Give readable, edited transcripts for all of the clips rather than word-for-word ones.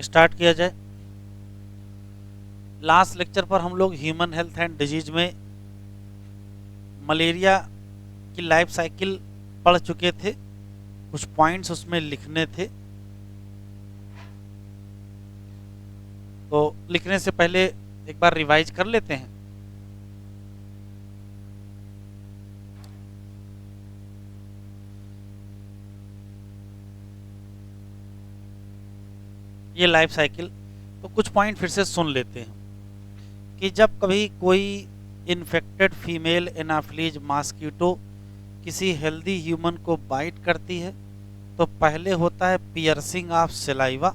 Start किया जाए। Last lecture पर हम लोग ह्यूमन हेल्थ एंड डिजीज में मलेरिया की लाइफ साइकिल पढ़ चुके थे, कुछ पॉइंट्स उसमें लिखने थे। तो लिखने से पहले एक बार रिवाइज कर लेते हैं। ये लाइफ साइकिल, तो कुछ पॉइंट फिर से सुन लेते हैं कि जब कभी कोई इन्फेक्टेड फीमेल एनाफिलीज मॉस्किटो किसी हेल्दी ह्यूमन को बाइट करती है तो पहले होता है पियर्सिंग ऑफ सलाइवा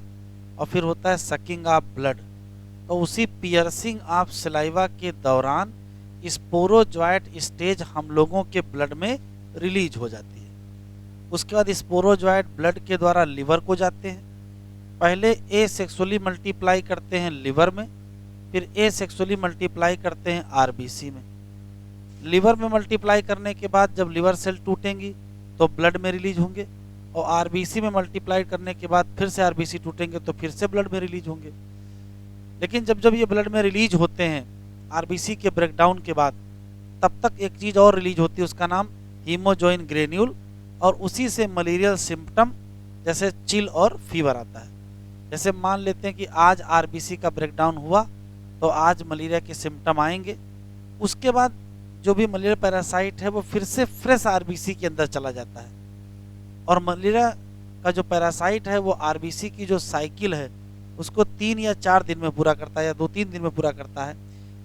और फिर होता है सकिंग ऑफ ब्लड। तो उसी पियर्सिंग ऑफ सलाइवा के दौरान स्पोरोजॉइट स्टेज हम लोगों के ब्लड में रिलीज हो जाती है। उसके बाद स्पोरोजॉइट ब्लड के द्वारा लिवर को जाते हैं। पहले ए सेक्सुअली मल्टीप्लाई करते हैं लिवर में, फिर ए सेक्सुअली मल्टीप्लाई करते हैं आरबीसी में। लिवर में मल्टीप्लाई करने के बाद जब लिवर सेल टूटेंगी तो ब्लड में रिलीज होंगे, और आरबीसी में मल्टीप्लाई करने के बाद फिर से आरबीसी टूटेंगे तो फिर से ब्लड में रिलीज होंगे। लेकिन जब जब ये ब्लड में रिलीज होते हैं आरबीसी के ब्रेकडाउन के बाद, तब तक एक चीज़ और रिलीज होती है, उसका नाम हीमोजोइन ग्रेन्यूल, और उसी से मलेरियल सिम्टम जैसे चिल और फीवर आता है। जैसे मान लेते हैं कि आज आरबीसी का ब्रेकडाउन हुआ तो आज मलेरिया के सिम्टम आएंगे। उसके बाद जो भी मलेरिया पैरासाइट है वो फिर से फ्रेश आरबीसी के अंदर चला जाता है, और मलेरिया का जो पैरासाइट है वो आरबीसी की जो साइकिल है उसको 3 या 4 दिन में पूरा करता है, या 2-3 दिन में पूरा करता है।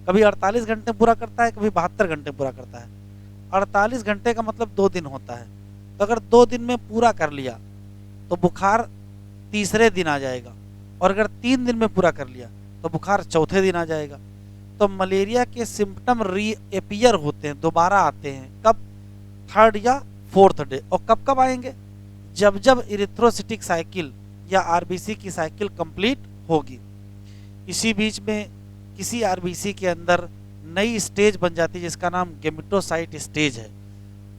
कभी 48 घंटे पूरा करता है, कभी 72 घंटे पूरा करता है। 48 घंटे का मतलब 2 दिन होता है। तो अगर 2 दिन में पूरा कर लिया तो बुखार तीसरे दिन आ जाएगा, और अगर 3 दिन में पूरा कर लिया तो बुखार चौथे दिन आ जाएगा। तो मलेरिया के सिम्टम रीअपियर होते हैं, दोबारा आते हैं, कब? 3rd या 4th डे। और कब कब आएंगे? जब जब इरिथ्रोसिटिक साइकिल या आरबीसी की साइकिल कंप्लीट होगी। इसी बीच में किसी आरबीसी के अंदर नई स्टेज बन जाती है जिसका नाम गेमेटोसाइट स्टेज है।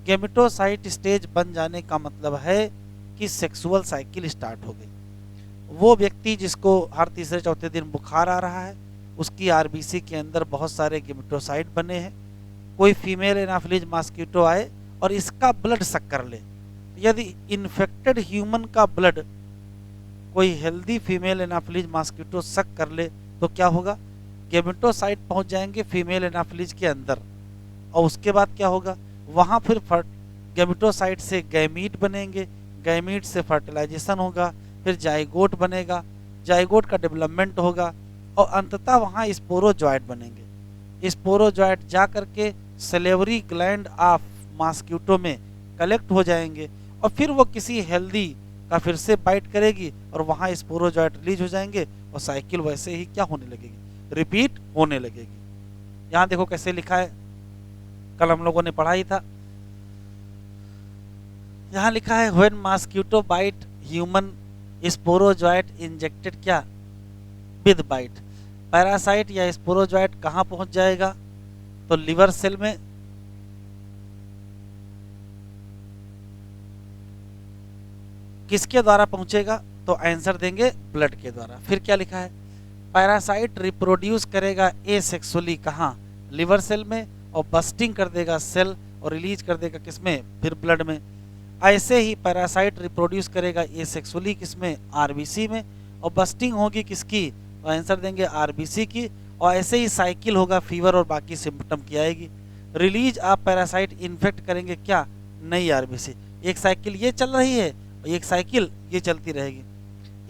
गेमेटोसाइट स्टेज बन जाने का मतलब है कि सेक्सुअल साइकिल स्टार्ट हो गई। वो व्यक्ति जिसको हर तीसरे चौथे दिन बुखार आ रहा है, उसकी आरबीसी के अंदर बहुत सारे गेमेटोसाइट बने हैं। कोई फीमेल एनाफिलीज मॉस्किटो आए और इसका ब्लड सक कर ले, यदि इन्फेक्टेड ह्यूमन का ब्लड कोई हेल्दी फीमेल एनाफिलीज मॉस्किटो सक कर ले तो क्या होगा? गेमेटोसाइट पहुंच जाएंगे फीमेल एनाफिलीज के अंदर, और उसके बाद क्या होगा? वहां फिर गेमेटोसाइट से गैमीट बनेंगे, गैमीट से फर्टिलाइजेशन होगा, फिर जाइगोट बनेगा, जाइगोट का डेवलपमेंट होगा, और अंततः वहाँ स्पोरोजॉइट बनेंगे। स्पोरोजॉइट जा करके सलेवरी ग्लैंड ऑफ मॉस्किटो में कलेक्ट हो जाएंगे, और फिर वो किसी हेल्दी का फिर से बाइट करेगी और वहाँ स्पोरोजॉइट रिलीज हो जाएंगे, और साइकिल वैसे ही क्या होने लगेगी? रिपीट होने लगेगी। यहाँ देखो कैसे लिखा है, कल हम लोगों ने पढ़ा ही था। यहाँ लिखा है when mosquito bite human sporozoite injected क्या? With bite. पैरासाइट या स्पोरोजॉइट कहाँ पहुंच जाएगा? तो लिवर सेल में। किसके द्वारा पहुंचेगा? तो आंसर देंगे ब्लड के द्वारा। फिर क्या लिखा है? पैरासाइट रिप्रोड्यूस करेगा एसेक्सुअली कहाँ? लिवर सेल में, और बस्टिंग कर देगा सेल और रिलीज कर देगा किसमें? फिर ब्लड में। ऐसे ही पैरासाइट रिप्रोड्यूस करेगा एसेक्सुअली किसमें? आरबीसी में, और बस्टिंग होगी किसकी? तो आंसर देंगे आरबीसी की, और ऐसे ही साइकिल होगा फीवर और बाकी सिम्टम की आएगी। रिलीज आप पैरासाइट इन्फेक्ट करेंगे क्या? नई आरबीसी। एक साइकिल ये चल रही है और एक साइकिल ये चलती रहेगी।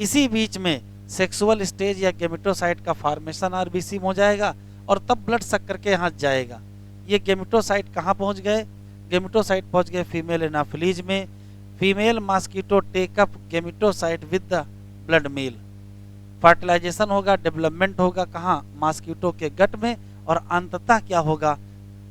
इसी बीच में सेक्सुअल स्टेज या गेमेटोसाइट का फॉर्मेशन आरबीसी में हो जाएगा, और तब ब्लड सक करके यहाँ जाएगा। ये गेमेटोसाइट कहाँ पहुँच गए? गेमेटोसाइट पहुँच गए फीमेल एनाफिलीज में। Female mosquito take up gametocyte with the blood meal. Fertilisation होगा, डेवलपमेंट होगा कहाँ? मॉस्किटो के गट में, और अंततः क्या होगा?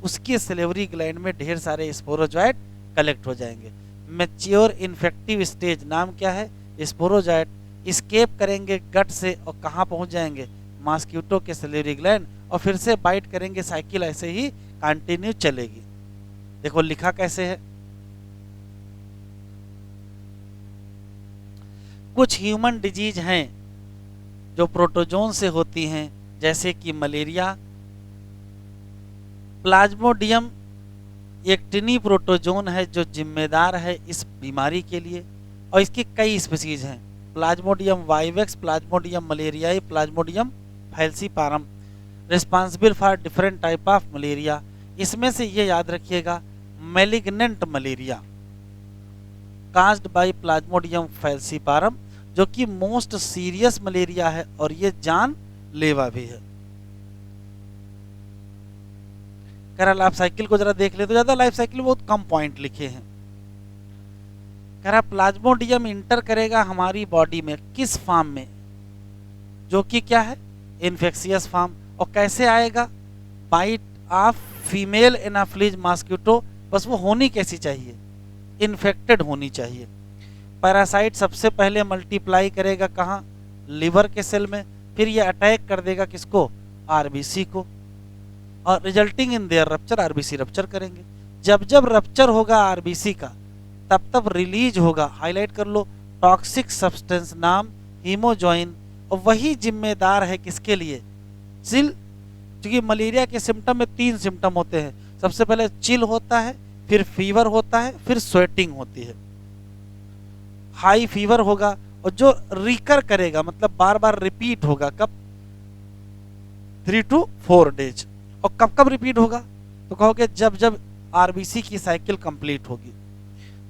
उसके सलेवरी ग्लैंड में ढेर सारे स्पोरोजॉइट कलेक्ट हो जाएंगे। मैच्योर इन्फेक्टिव स्टेज नाम क्या है? स्पोरोजॉइट स्केप करेंगे गट से और कहाँ पहुँच जाएंगे? मॉस्किटो के सलेवरी ग्लैंड, और फिर से बाइट करेंगे। साइकिल ऐसे ही कंटिन्यू चलेगी। देखो लिखा कैसे है। कुछ ह्यूमन डिजीज हैं जो प्रोटोजोन से होती हैं, जैसे कि मलेरिया। प्लाज्मोडियम एक टिनी प्रोटोजोन है जो जिम्मेदार है इस बीमारी के लिए, और इसकी कई स्पीसीज हैं। Plasmodium vivax, Plasmodium malariae, Plasmodium falciparum, responsible for different type of malaria. इसमें से ये याद रखिएगा, malignant malaria caused by Plasmodium falciparum, जो कि मोस्ट सीरियस मलेरिया है और ये जानलेवा भी है। कह रहा लाइफ साइकिल को जरा देख ले, तो ज्यादा लाइफ साइकिल बहुत कम पॉइंट लिखे हैं। कह रहा प्लाज्मोडियम इंटर करेगा हमारी बॉडी में किस फॉर्म में, जो कि क्या है, इन्फेक्शियस फॉर्म। और कैसे आएगा, bite of female anopheles mosquito. बस वो होनी कैसी चाहिए, इन्फेक्टेड होनी चाहिए। पैरासाइट सबसे पहले मल्टीप्लाई करेगा कहाँ, लिवर के सेल में, फिर ये अटैक कर देगा किसको, आरबीसी को, और resulting in their rupture, RBC rupture करेंगे। जब जब रप्चर होगा आरबीसी का, तब तब रिलीज होगा, हाईलाइट कर लो, टॉक्सिक सब्सटेंस नाम हीमोजॉइन। और वही जिम्मेदार है किसके लिए, चिल। क्योंकि मलेरिया के सिम्टम में 3 सिम्टम होते हैं। सबसे पहले चिल होता है, फिर फीवर होता है, फिर स्वेटिंग होती है। हाई फीवर होगा, और जो रिकर करेगा मतलब बार बार रिपीट होगा, कब, 3 to 4 डेज। और कब कब रिपीट होगा, तो कहोगे जब जब आरबीसी की साइकिल कंप्लीट होगी।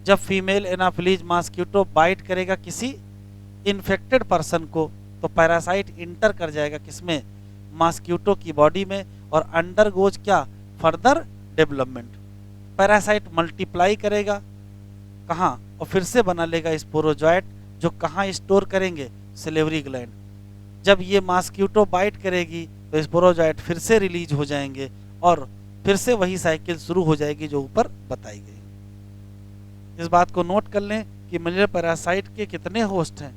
जब फीमेल एनाफिलीज मॉस्किटो बाइट करेगा किसी इन्फेक्टेड पर्सन को, तो पैरासाइट इंटर कर जाएगा किसमें, मॉस्किटो की बॉडी में, और अंडरगोज क्या, फर्दर डेवलपमेंट। पैरासाइट मल्टीप्लाई करेगा कहाँ, और फिर से बना लेगा स्पोरोजॉइट, जो कहाँ स्टोर करेंगे, सिलेवरी ग्लैंड। जब ये मॉस्किटो बाइट करेगी तो स्पोरोजॉइट फिर से रिलीज हो जाएंगे, और फिर से वही साइकिल शुरू हो जाएगी जो ऊपर बताई गई। इस बात को नोट कर लें कि मलेरिया पैरासाइट के कितने होस्ट हैं,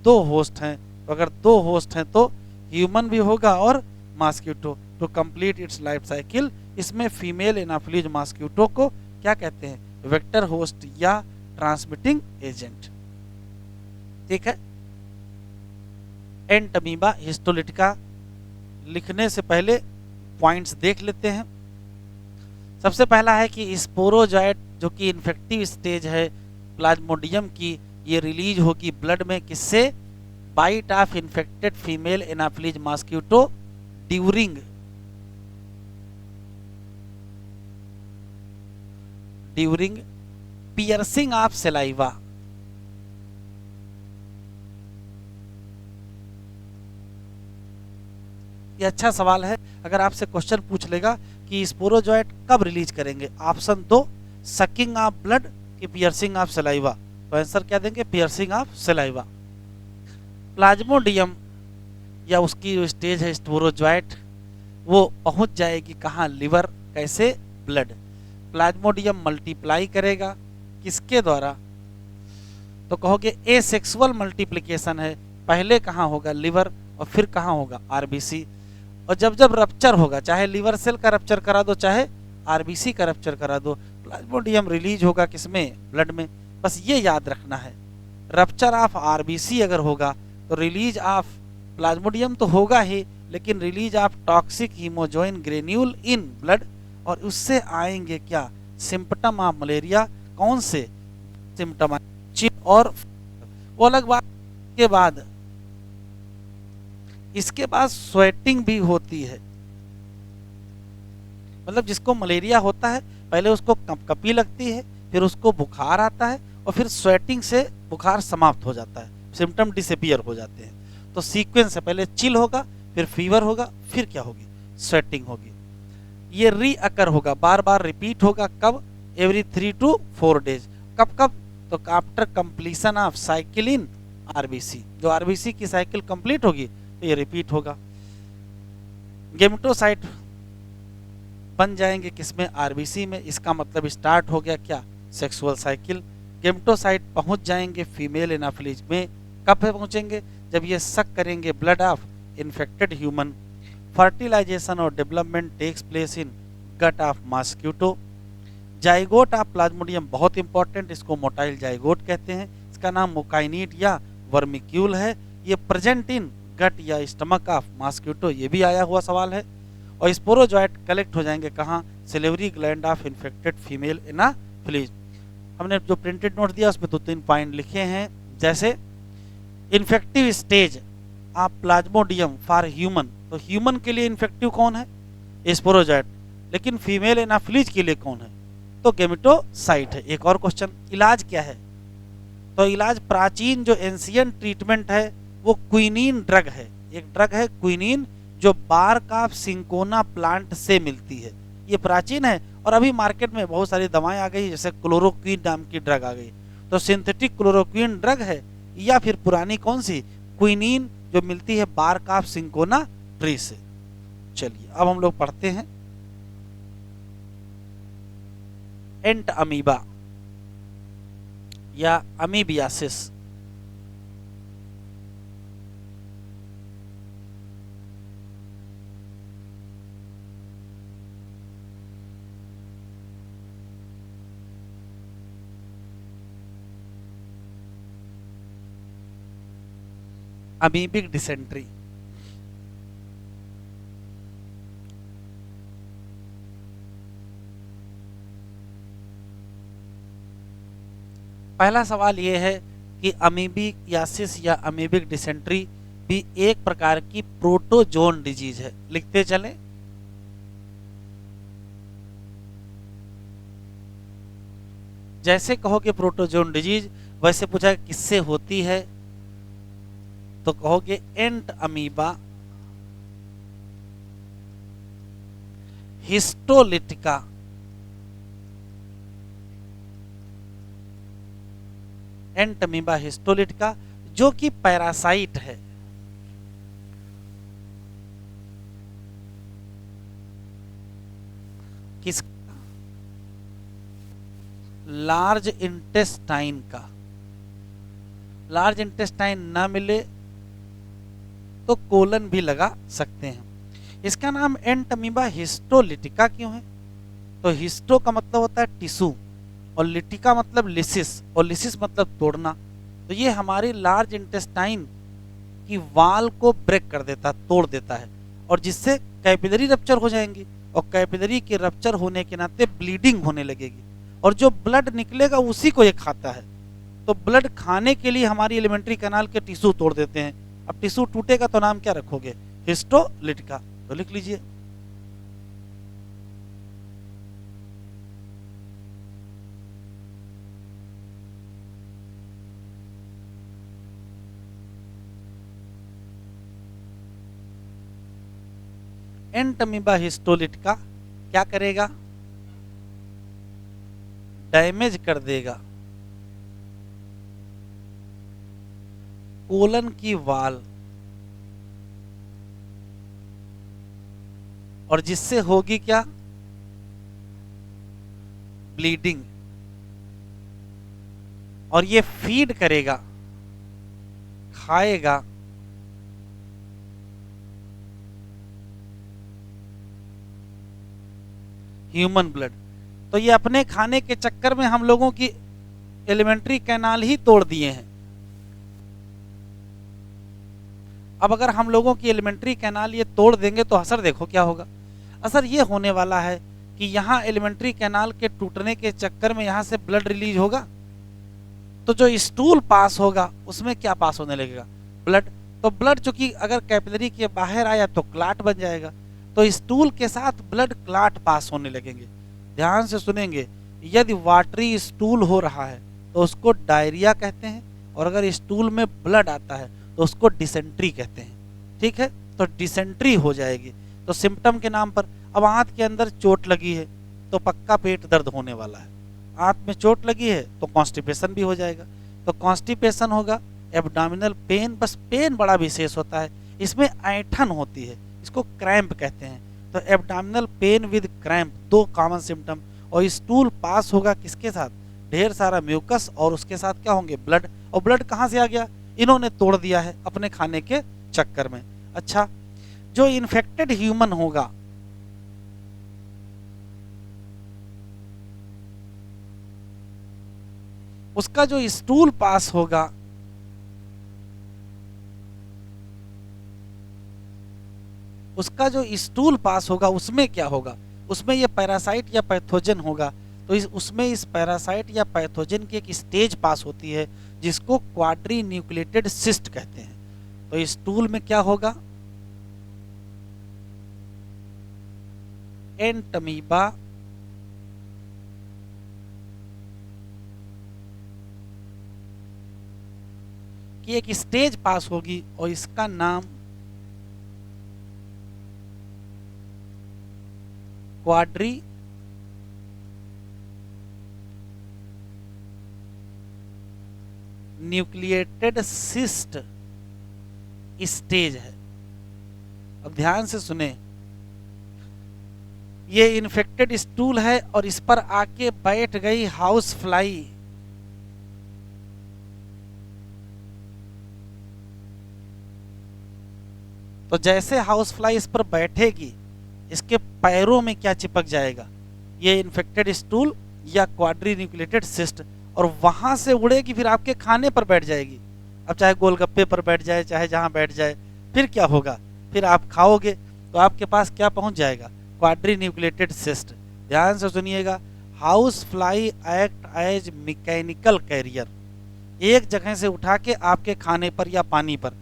2 होस्ट हैं। तो अगर 2 होस्ट हैं तो ह्यूमन भी होगा और mosquito. To complete its life cycle, इसमें फीमेल एनाफिलीज मॉस्किटो को क्या कहते हैं, वेक्टर होस्ट या ट्रांसमिटिंग एजेंट। ठीक है। एंटमीबा हिस्टोलिटिका लिखने से पहले पॉइंट्स देख लेते हैं। सबसे पहला है कि स्पोरोजॉइट, जो कि इन्फेक्टिव स्टेज है प्लाज्मोडियम की, ये रिलीज होगी ब्लड में किससे, bite of infected female anopheles mosquito during piercing of saliva. ये अच्छा सवाल है, अगर आपसे क्वेश्चन पूछ लेगा कि स्पोरोजॉइट कब रिलीज करेंगे, ऑप्शन 2 सकिंग ऑफ ब्लड कि पियर्सिंग ऑफ सलाइवा, तो आंसर क्या देंगे, पियर्सिंग ऑफ सलाइवा। प्लाज्मोडियम या उसकी जो स्टेज है स्पोरोजॉइट, वो पहुंच जाएगी कहाँ, लिवर, कैसे, ब्लड। प्लाज्मोडियम मल्टीप्लाई करेगा किसके द्वारा, तो कहोगे एसेक्सुअल मल्टीप्लिकेशन है, पहले कहाँ होगा, लिवर, और फिर कहाँ होगा, आरबीसी। और जब जब रप्चर होगा, चाहे लिवर सेल का रप्चर करा दो, चाहे आरबीसी का रप्चर करा दो, प्लाज्मोडियम रिलीज होगा किसमें, ब्लड में। बस ये याद रखना है, रप्चर ऑफ आरबीसी अगर होगा तो रिलीज ऑफ प्लाज्मोडियम तो होगा ही, लेकिन release of toxic haemozoin granule in blood, और उससे आएंगे क्या, सिम्पटम ऑफ मलेरिया। कौन से सिम्टम, चिल और वो अलग बात। के बाद इसके बाद स्वेटिंग भी होती है, मतलब जिसको मलेरिया होता है पहले उसको कपकपी लगती है, फिर उसको बुखार आता है, और फिर स्वेटिंग से बुखार समाप्त हो जाता है, सिम्टम डिसअपीयर हो जाते हैं। तो सीक्वेंस है, पहले चिल होगा, फिर फीवर होगा, फिर क्या होगी, स्वेटिंग होगी। ये रीअकर होगा, बार बार रिपीट होगा, कब, एवरी 3 to 4 डेज। कब कब, तो after completion of cycle in RBC, जो आरबीसी की साइकिल कंप्लीट होगी तो ये रिपीट होगा। गेमेटोसाइट बन जाएंगे किसमें, आरबीसी में। इसका मतलब स्टार्ट हो गया क्या, सेक्सुअल साइकिल। गेमेटोसाइट पहुंच जाएंगे फीमेल एनाफिलीज में, कब पहुंचेंगे, जब ये सक करेंगे blood of infected human. Fertilisation और development takes place in gut of mosquito. Zygote of Plasmodium बहुत इंपॉर्टेंट, इसको मोटाइल जाइगोट कहते हैं। इसका नाम मोकाइनिट या वर्मिक्यूल है। ये प्रेजेंट इन गट या स्टमक ऑफ मॉस्किटो, ये भी आया हुआ सवाल है। और स्पोरोजोइट कलेक्ट हो जाएंगे कहाँ, salivary gland of infected female Anopheles. हमने जो प्रिंटेड नोट दिया उसमें 2-3 पॉइंट लिखे हैं, जैसे infective stage of Plasmodium for human, तो ह्यूमन के लिए इन्फेक्टिव कौन है, स्पोरोजोइट, लेकिन फीमेल एनाफिलीज के लिए कौन है, तो गेमेटोसाइट है। एक और क्वेश्चन, इलाज क्या है, तो इलाज प्राचीन जो एंशियंट ट्रीटमेंट है वो क्विनीन ड्रग है, एक ड्रग है क्विनीन जो बार्क ऑफ सिंकोना प्लांट से मिलती है, ये प्राचीन है। और अभी मार्केट में बहुत सारी दवाएं आ गई, जैसे क्लोरोक्विन नाम की ड्रग आ गई, तो सिंथेटिक क्लोरोक्विन ड्रग है या फिर पुरानी कौन सी, क्विनीन जो मिलती है बार्क ऑफ सिंकोना ट्री से। चलिए अब हम लोग पढ़ते हैं एंट अमीबा या अमीबियासिस। अमीबिक डिसेंट्री, पहला सवाल यह है कि अमीबियासिस या अमीबिक डिसेंट्री भी एक प्रकार की प्रोटोजोन डिजीज है, लिखते चलें। जैसे कहोगे प्रोटोजोन डिजीज, वैसे पूछा किससे होती है, तो कहोगे एंट अमीबा हिस्टोलिटिका, एंट अमीबा हिस्टोलिटिका जो कि पैरासाइट है। किस, लार्ज इंटेस्टाइन का। लार्ज इंटेस्टाइन ना मिले तो कोलन भी लगा सकते हैं। इसका नाम एंट अमीबा हिस्टोलिटिका क्यों है, तो हिस्टो का मतलब होता है टिश्यू और लिटिका मतलब लिसिस, और लिसिस मतलब तोड़ना, तो ये हमारी लार्ज इंटेस्टाइन की वाल को ब्रेक कर देता, तोड़ देता है, और जिससे कैपिलरी रप्चर हो जाएंगी, और कैपिलरी के रप्चर होने के नाते ब्लीडिंग होने लगेगी, और जो ब्लड निकलेगा उसी को ये खाता है। तो ब्लड खाने के लिए हमारी एलिमेंट्री कैनाल के टिश्यू तोड़ देते हैं। अब टिश्यू टूटेगा तो नाम क्या रखोगे, हिस्टोलिटिका, तो लिख लीजिए। एंट अमीबा हिस्टोलिटिका क्या करेगा, डैमेज कर देगा कोलन की वाल, और जिससे होगी क्या, ब्लीडिंग, और ये फीड करेगा, खाएगा ह्यूमन ब्लड। तो ये अपने खाने के चक्कर में हम लोगों की एलिमेंट्री कैनाल ही तोड़ दिए हैं। अब अगर हम लोगों की एलिमेंट्री कैनाल ये तोड़ देंगे तो असर देखो क्या होगा, असर ये होने वाला है कि यहाँ एलिमेंट्री कैनाल के टूटने के चक्कर में यहाँ से ब्लड रिलीज होगा, तो जो स्टूल पास होगा उसमें क्या पास होने लगेगा, ब्लड। तो ब्लड चूंकि अगर कैपिलरी के बाहर आया तो क्लाट बन जाएगा, तो स्टूल के साथ ब्लड क्लाट पास होने लगेंगे। ध्यान से सुनेंगे, यदि वाटरी स्टूल हो रहा है तो उसको डायरिया कहते हैं, और अगर स्टूल में ब्लड आता है तो उसको डिसेंट्री कहते हैं। ठीक है, तो डिसेंट्री हो जाएगी। तो सिम्टम के नाम पर, अब आंत के अंदर चोट लगी है तो पक्का पेट दर्द होने वाला है, आंत में चोट लगी है तो कॉन्स्टिपेशन भी हो जाएगा, तो कॉन्स्टिपेशन होगा, एब्डोमिनल पेन, बस पेन बड़ा विशेष होता है, इसमें ऐंठन होती है, इसको क्रैम्प कहते हैं। तो एब्डोमिनल पेन विद क्रैम्प, दो कॉमन सिम्टम, और स्टूल पास होगा किसके साथ, ढेर सारा म्यूकस, और उसके साथ क्या होंगे, ब्लड। और ब्लड कहाँ से आ गया, इन्होंने तोड़ दिया है अपने खाने के चक्कर में। अच्छा, जो इन्फेक्टेड ह्यूमन होगा उसका जो स्टूल पास होगा उसका जो स्टूल पास होगा उसमें क्या होगा, उसमें ये पैरासाइट या पैथोजन होगा। तो उसमें इस पैरासाइट या पैथोजन की एक स्टेज पास होती है जिसको क्वाड्री न्यूक्लिएटेड सिस्ट कहते हैं। तो स्टूल में क्या होगा, एंटमीबा की एक स्टेज पास होगी और इसका नाम क्वाड्री न्यूक्लिएटेड सिस्ट स्टेज है। अब ध्यान से सुने, ये इन्फेक्टेड स्टूल है और इस पर आके बैठ गई हाउस फ्लाई। तो जैसे हाउस फ्लाई इस पर बैठेगी, इसके पैरों में क्या चिपक जाएगा, ये इन्फेक्टेड स्टूल या क्वाड्री न्यूक्लिएटेड सिस्ट, और वहां से उड़ेगी फिर आपके खाने पर बैठ जाएगी। अब चाहे गोलगप्पे पर बैठ जाए, चाहे जहां बैठ जाए, फिर क्या होगा, फिर आप खाओगे तो आपके पास क्या पहुंच जाएगा, क्वाड्री न्यूक्लिएटेड सिस्ट। ध्यान से सुनिएगा, house fly act as mechanical carrier, एक जगह से उठा के आपके खाने पर या पानी पर,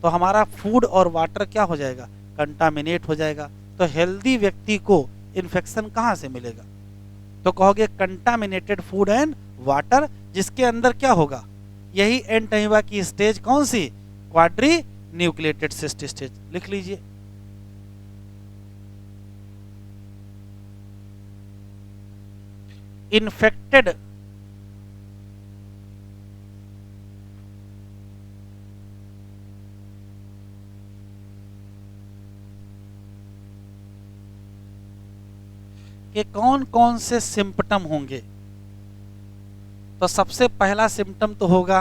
तो हमारा फूड और वाटर क्या हो जाएगा, कंटामिनेट हो जाएगा। तो हेल्दी व्यक्ति को इन्फेक्शन कहाँ से मिलेगा, तो कहोगे कंटामिनेटेड फूड एंड वाटर, जिसके अंदर क्या होगा, यही एंटमीबा की स्टेज कौन सी, क्वाड्री न्यूक्लिएटेड सिस्ट स्टेज। लिख लीजिए। इन्फेक्टेड के कौन कौन से सिम्पटम होंगे, तो सबसे पहला सिम्पटम तो होगा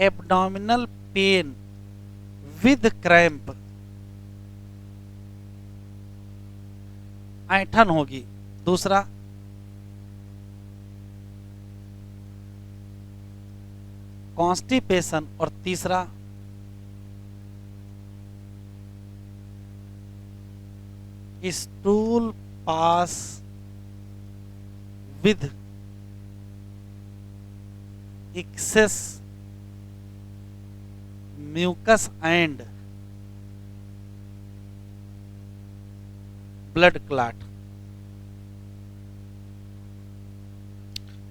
एब्डोमिनल पेन विद क्रैम्प, ऐंठन होगी। दूसरा कॉन्स्टिपेशन, और तीसरा stool pass with excess mucus and blood clot.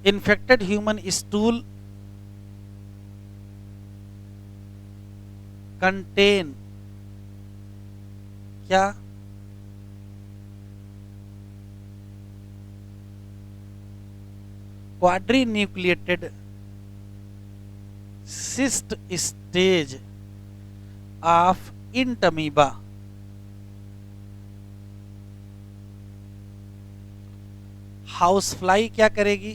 Infected human stool contain क्या, quadrinucleated cyst stage of Entamoeba. House fly क्या करेगी,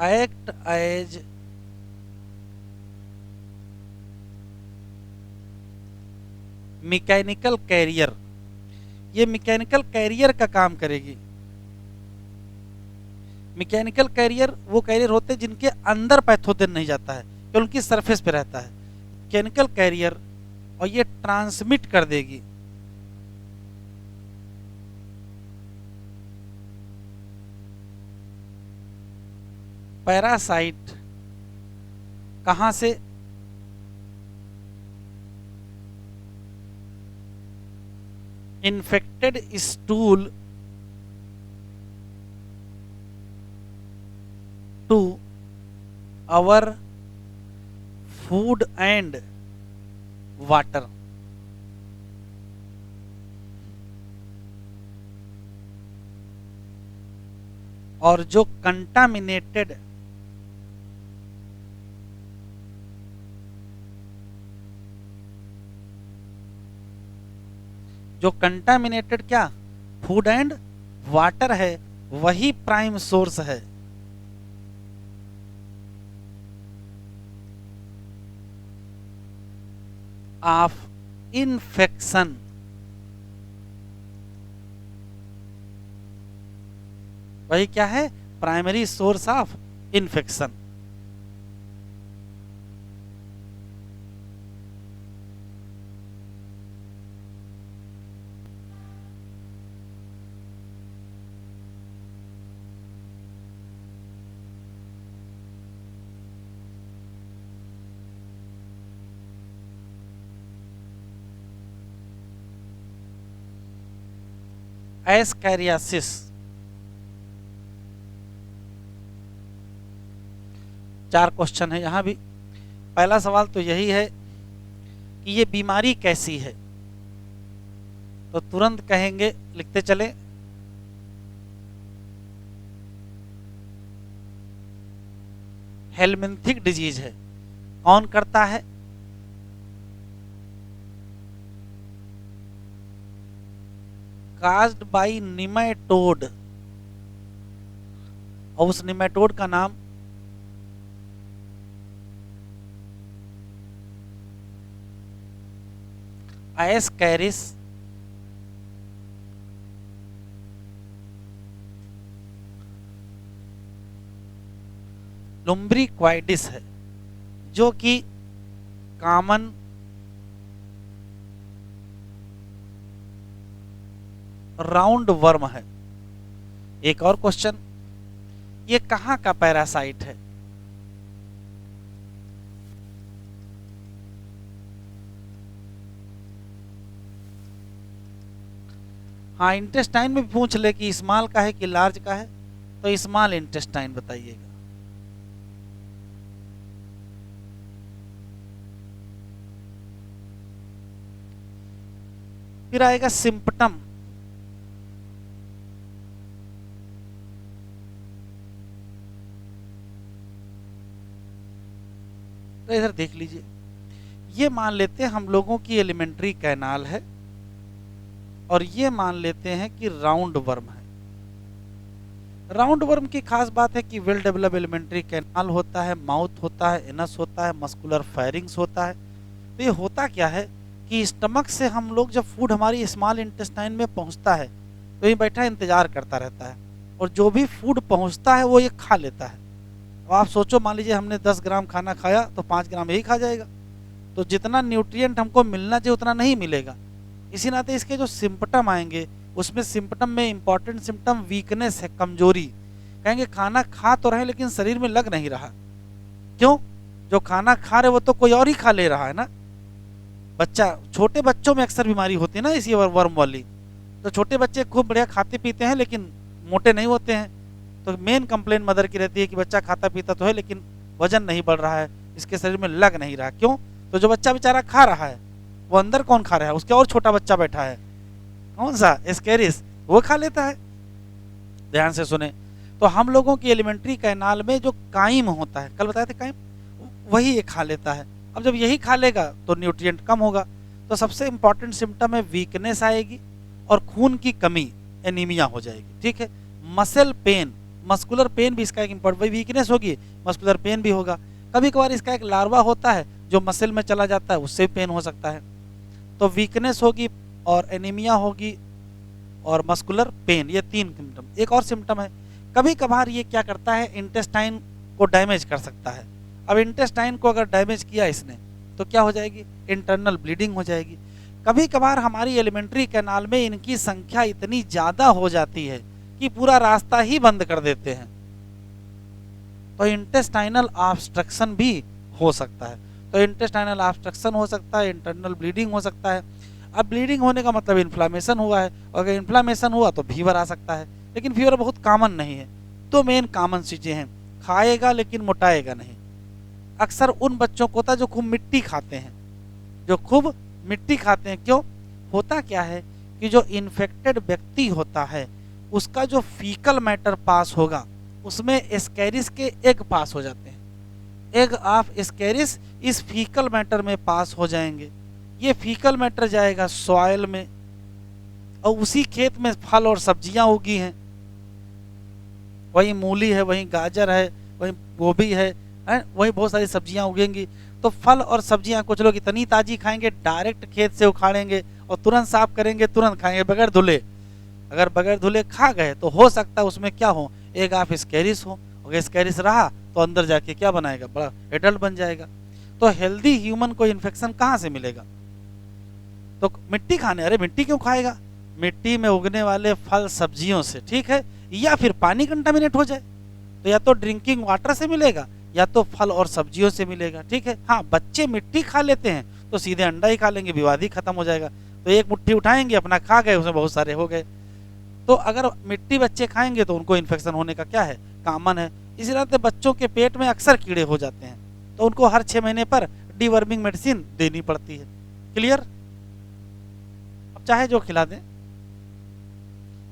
एक्ट एज मैकेनिकल कैरियर, ये मैकेनिकल कैरियर का काम करेगी। मैकेनिकल कैरियर वो कैरियर होते हैं जिनके अंदर पैथोजन नहीं जाता है, तो उनकी सरफेस पे रहता है मैकेनिकल कैरियर, और ये ट्रांसमिट कर देगी पैरासाइट, कहां से, infected stool to our food and water. और जो कंटामिनेटेड क्या फूड एंड वाटर है, वही प्राइम सोर्स है ऑफ इन्फेक्शन। वही क्या है, primary source of infection. Ascariasis. 4 question है यहाँ भी। पहला सवाल तो यही है कि ये बीमारी कैसी है, तो तुरंत कहेंगे, लिखते चले, हेलमिंथिक डिजीज है। कौन करता है? काज्ड बाई निमेटोड, और उस निमेटोड का नाम एस्कैरिस लुम्ब्रिक्वाइडिस है, जो कि कॉमन राउंड वर्म है। एक और क्वेश्चन, ये कहां का पैरासाइट है? हाँ, इंटेस्टाइन में पूछ ले कि स्मॉल का है कि लार्ज का है, तो स्मॉल इंटेस्टाइन बताइएगा। फिर आएगा सिम्पटम। तो इधर देख लीजिए, ये मान लेते हैं हम लोगों की एलिमेंट्री कैनाल है, और ये मान लेते हैं कि राउंड वर्म है। राउंड वर्म की खास बात है कि वेल डेवलप एलिमेंट्री कैनाल होता है, माउथ होता है, एनस होता है, मस्कुलर फायरिंग्स होता है। तो ये होता क्या है कि स्टमक से हम लोग जब फूड हमारी स्मॉल इंटेस्टाइन में पहुंचता है, तो ये बैठा इंतजार करता रहता है, और जो भी फूड पहुंचता है वो ये खा लेता है। अब आप सोचो, मान लीजिए हमने 10 ग्राम खाना खाया तो 5 ग्राम यही खा जाएगा, तो जितना न्यूट्रिएंट हमको मिलना चाहिए उतना नहीं मिलेगा। इसी नाते इसके जो सिम्पटम आएंगे, उसमें सिम्पटम में इंपॉर्टेंट सिम्पटम वीकनेस है, कमजोरी। कहेंगे खाना खा तो रहे लेकिन शरीर में लग नहीं रहा। क्यों? जो खाना खा रहे वो तो कोई और ही खा ले रहा है ना। बच्चा, छोटे बच्चों में अक्सर बीमारी होती है ना इसी वर्म वाली। तो छोटे बच्चे खूब बढ़िया खाते पीते हैं लेकिन मोटे नहीं होते हैं। तो मेन कंप्लेन मदर की रहती है कि बच्चा खाता पीता तो है लेकिन वजन नहीं बढ़ रहा है, इसके शरीर में लग नहीं रहा। क्यों? तो जो बच्चा बेचारा खा रहा है, वो अंदर कौन खा रहा है? उसके और छोटा बच्चा बैठा है, कौन सा? एस्कैरिस, वो खा लेता है। ध्यान से सुने, तो हम लोगों की एलिमेंट्री कैनाल में जो काइम होता है, कल बताए थे काइम, वही ये खा लेता है। अब जब यही खा लेगा तो न्यूट्रिएंट कम होगा। तो सबसे इंपॉर्टेंट सिम्टम है वीकनेस आएगी और खून की कमी, एनीमिया हो जाएगी। ठीक है। मसल पेन, मस्कुलर पेन भी इसका एक इंपॉर्टेंट, वही वीकनेस होगी, मस्कुलर पेन भी होगा। कभी कभार इसका एक लार्वा होता है जो मसल में चला जाता है, उससे पेन हो सकता है। तो वीकनेस होगी और एनीमिया होगी और मस्कुलर पेन, ये 3 सिम्टम। एक और सिम्टम है, कभी कभार ये क्या करता है, इंटेस्टाइन को डैमेज कर सकता है। अब इंटेस्टाइन को अगर डैमेज किया इसने तो क्या हो जाएगी? इंटरनल ब्लीडिंग हो जाएगी। कभी कभार हमारी एलिमेंट्री कैनाल में इनकी संख्या इतनी ज्यादा हो जाती है कि पूरा रास्ता ही बंद कर देते हैं, तो इंटेस्टाइनल ऑब्स्ट्रक्शन भी हो सकता है। तो इंटेस्टाइनल ऑब्स्ट्रक्शन हो सकता है, इंटरनल ब्लीडिंग हो सकता है। अब ब्लीडिंग होने का मतलब इन्फ्लामेशन हुआ है, और अगर इन्फ्लामेशन हुआ तो फीवर आ सकता है, लेकिन फीवर बहुत कॉमन नहीं है। तो मेन कॉमन चीजें हैं, खाएगा लेकिन मोटाएगा नहीं। अक्सर उन बच्चों को होता है जो खूब मिट्टी खाते हैं, जो खूब मिट्टी खाते हैं। क्यों? होता क्या है कि जो इन्फेक्टेड व्यक्ति होता है उसका जो फीकल मैटर पास होगा उसमें एस्कैरिस के एग पास हो जाते हैं। एग ऑफ एस्कैरिस इस फीकल मैटर में पास हो जाएंगे। ये फीकल मैटर जाएगा सॉइल में, और उसी खेत में फल और सब्जियां उगी हैं। वही मूली है, वही गाजर है, वही गोभी है, वही बहुत सारी सब्जियां उगेंगी। तो फल और सब्जियां कुछ लोग इतनी ताजी खाएंगे, डायरेक्ट खेत से उखाड़ेंगे और तुरंत साफ करेंगे, तुरंत खाएंगे बगैर धुले। अगर बगैर धुले खा गए तो हो सकता है उसमें क्या हो, एक आप स्कैरिस हो, अगर स्कैरिस रहा तो अंदर जाके क्या बनाएगा, बड़ा एडल्ट बन जाएगा। तो हेल्दी ह्यूमन को इन्फेक्शन कहाँ से मिलेगा, तो मिट्टी खाने, अरे मिट्टी क्यों खाएगा, मिट्टी में उगने वाले फल सब्जियों से, ठीक है, या फिर पानी कंटामिनेट हो जाए तो या तो ड्रिंकिंग वाटर से मिलेगा या तो फल और सब्जियों से मिलेगा, ठीक है। हाँ, बच्चे मिट्टी खा लेते हैं तो सीधे अंडा ही खा लेंगे, विवाद ही खत्म हो जाएगा। तो एक मुट्ठी उठाएंगे, अपना खा गए, उसमें बहुत सारे हो गए। तो अगर मिट्टी बच्चे खाएंगे तो उनको इन्फेक्शन होने का क्या है, कॉमन है। इसी तरह बच्चों के पेट में अक्सर कीड़े हो जाते हैं तो उनको हर 6 महीने पर डीवर्मिंग मेडिसिन देनी पड़ती है। क्लियर, अब चाहे जो खिला दें।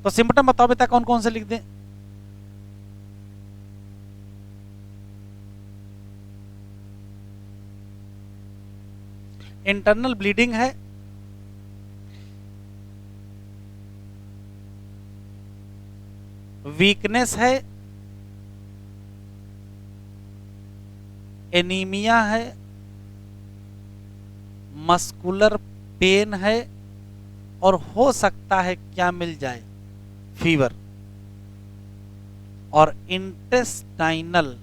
तो सिम्टम बताओ बेटा, कौन कौन से लिख दें। इंटरनल ब्लीडिंग है, वीकनेस है, एनीमिया है, मस्कुलर पेन है, और हो सकता है क्या मिल जाए, फीवर, और इंटेस्टाइनल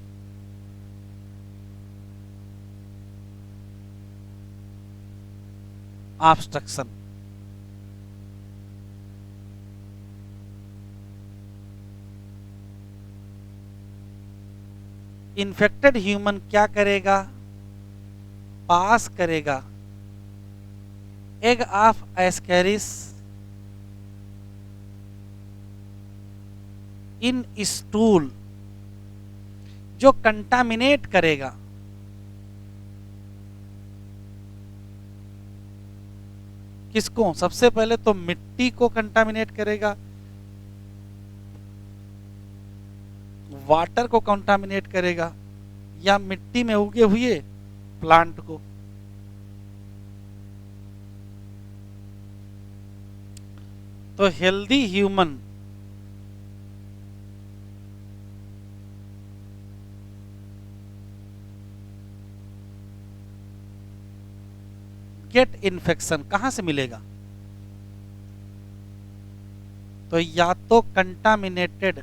ऑब्स्ट्रक्शन। इन्फेक्टेड ह्यूमन क्या करेगा, पास करेगा egg of Ascaris in stool, जो कंटामिनेट करेगा किसको, सबसे पहले तो मिट्टी को कंटामिनेट करेगा, वाटर को कंटामिनेट करेगा, या मिट्टी में उगे हुए प्लांट को। तो हेल्दी ह्यूमन गेट इन्फेक्शन कहां से मिलेगा, तो या तो कंटामिनेटेड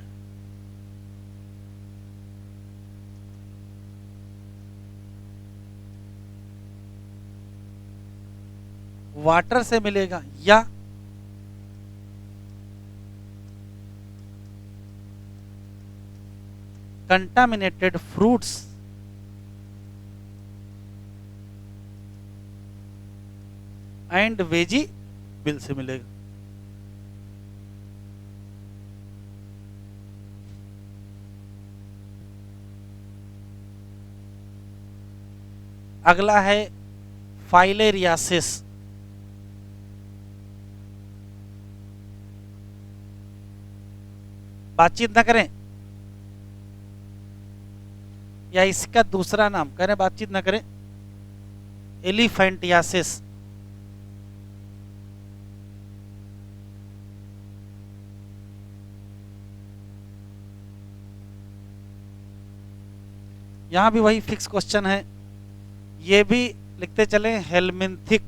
वाटर से मिलेगा, या कंटामिनेटेड फ्रूट्स एंड वेजिटेबल से मिलेगा। अगला है फाइलेरियासिस। बातचीत ना करें, या इसका दूसरा नाम कह रहे, बातचीत ना करें, एलिफेंटियासिस। यहां भी वही फिक्स क्वेश्चन है, ये भी लिखते चले, हेलमिंथिक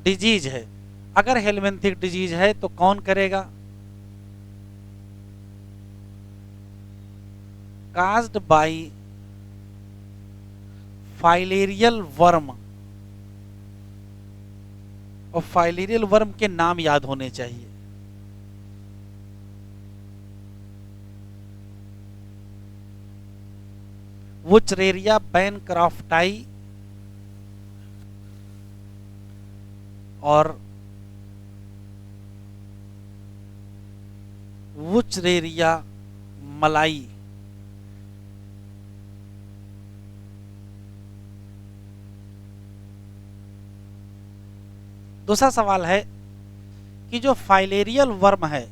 डिजीज है। अगर हेलमिंथिक डिजीज है तो कौन करेगा, काज्ड बाय फाइलेरियल वर्म, और फाइलेरियल वर्म के नाम याद होने चाहिए। वुचरेरिया बैनक्राफ्टाई और वुचरेरिया मलाई। दूसरा सवाल है कि जो फाइलेरियल वर्म है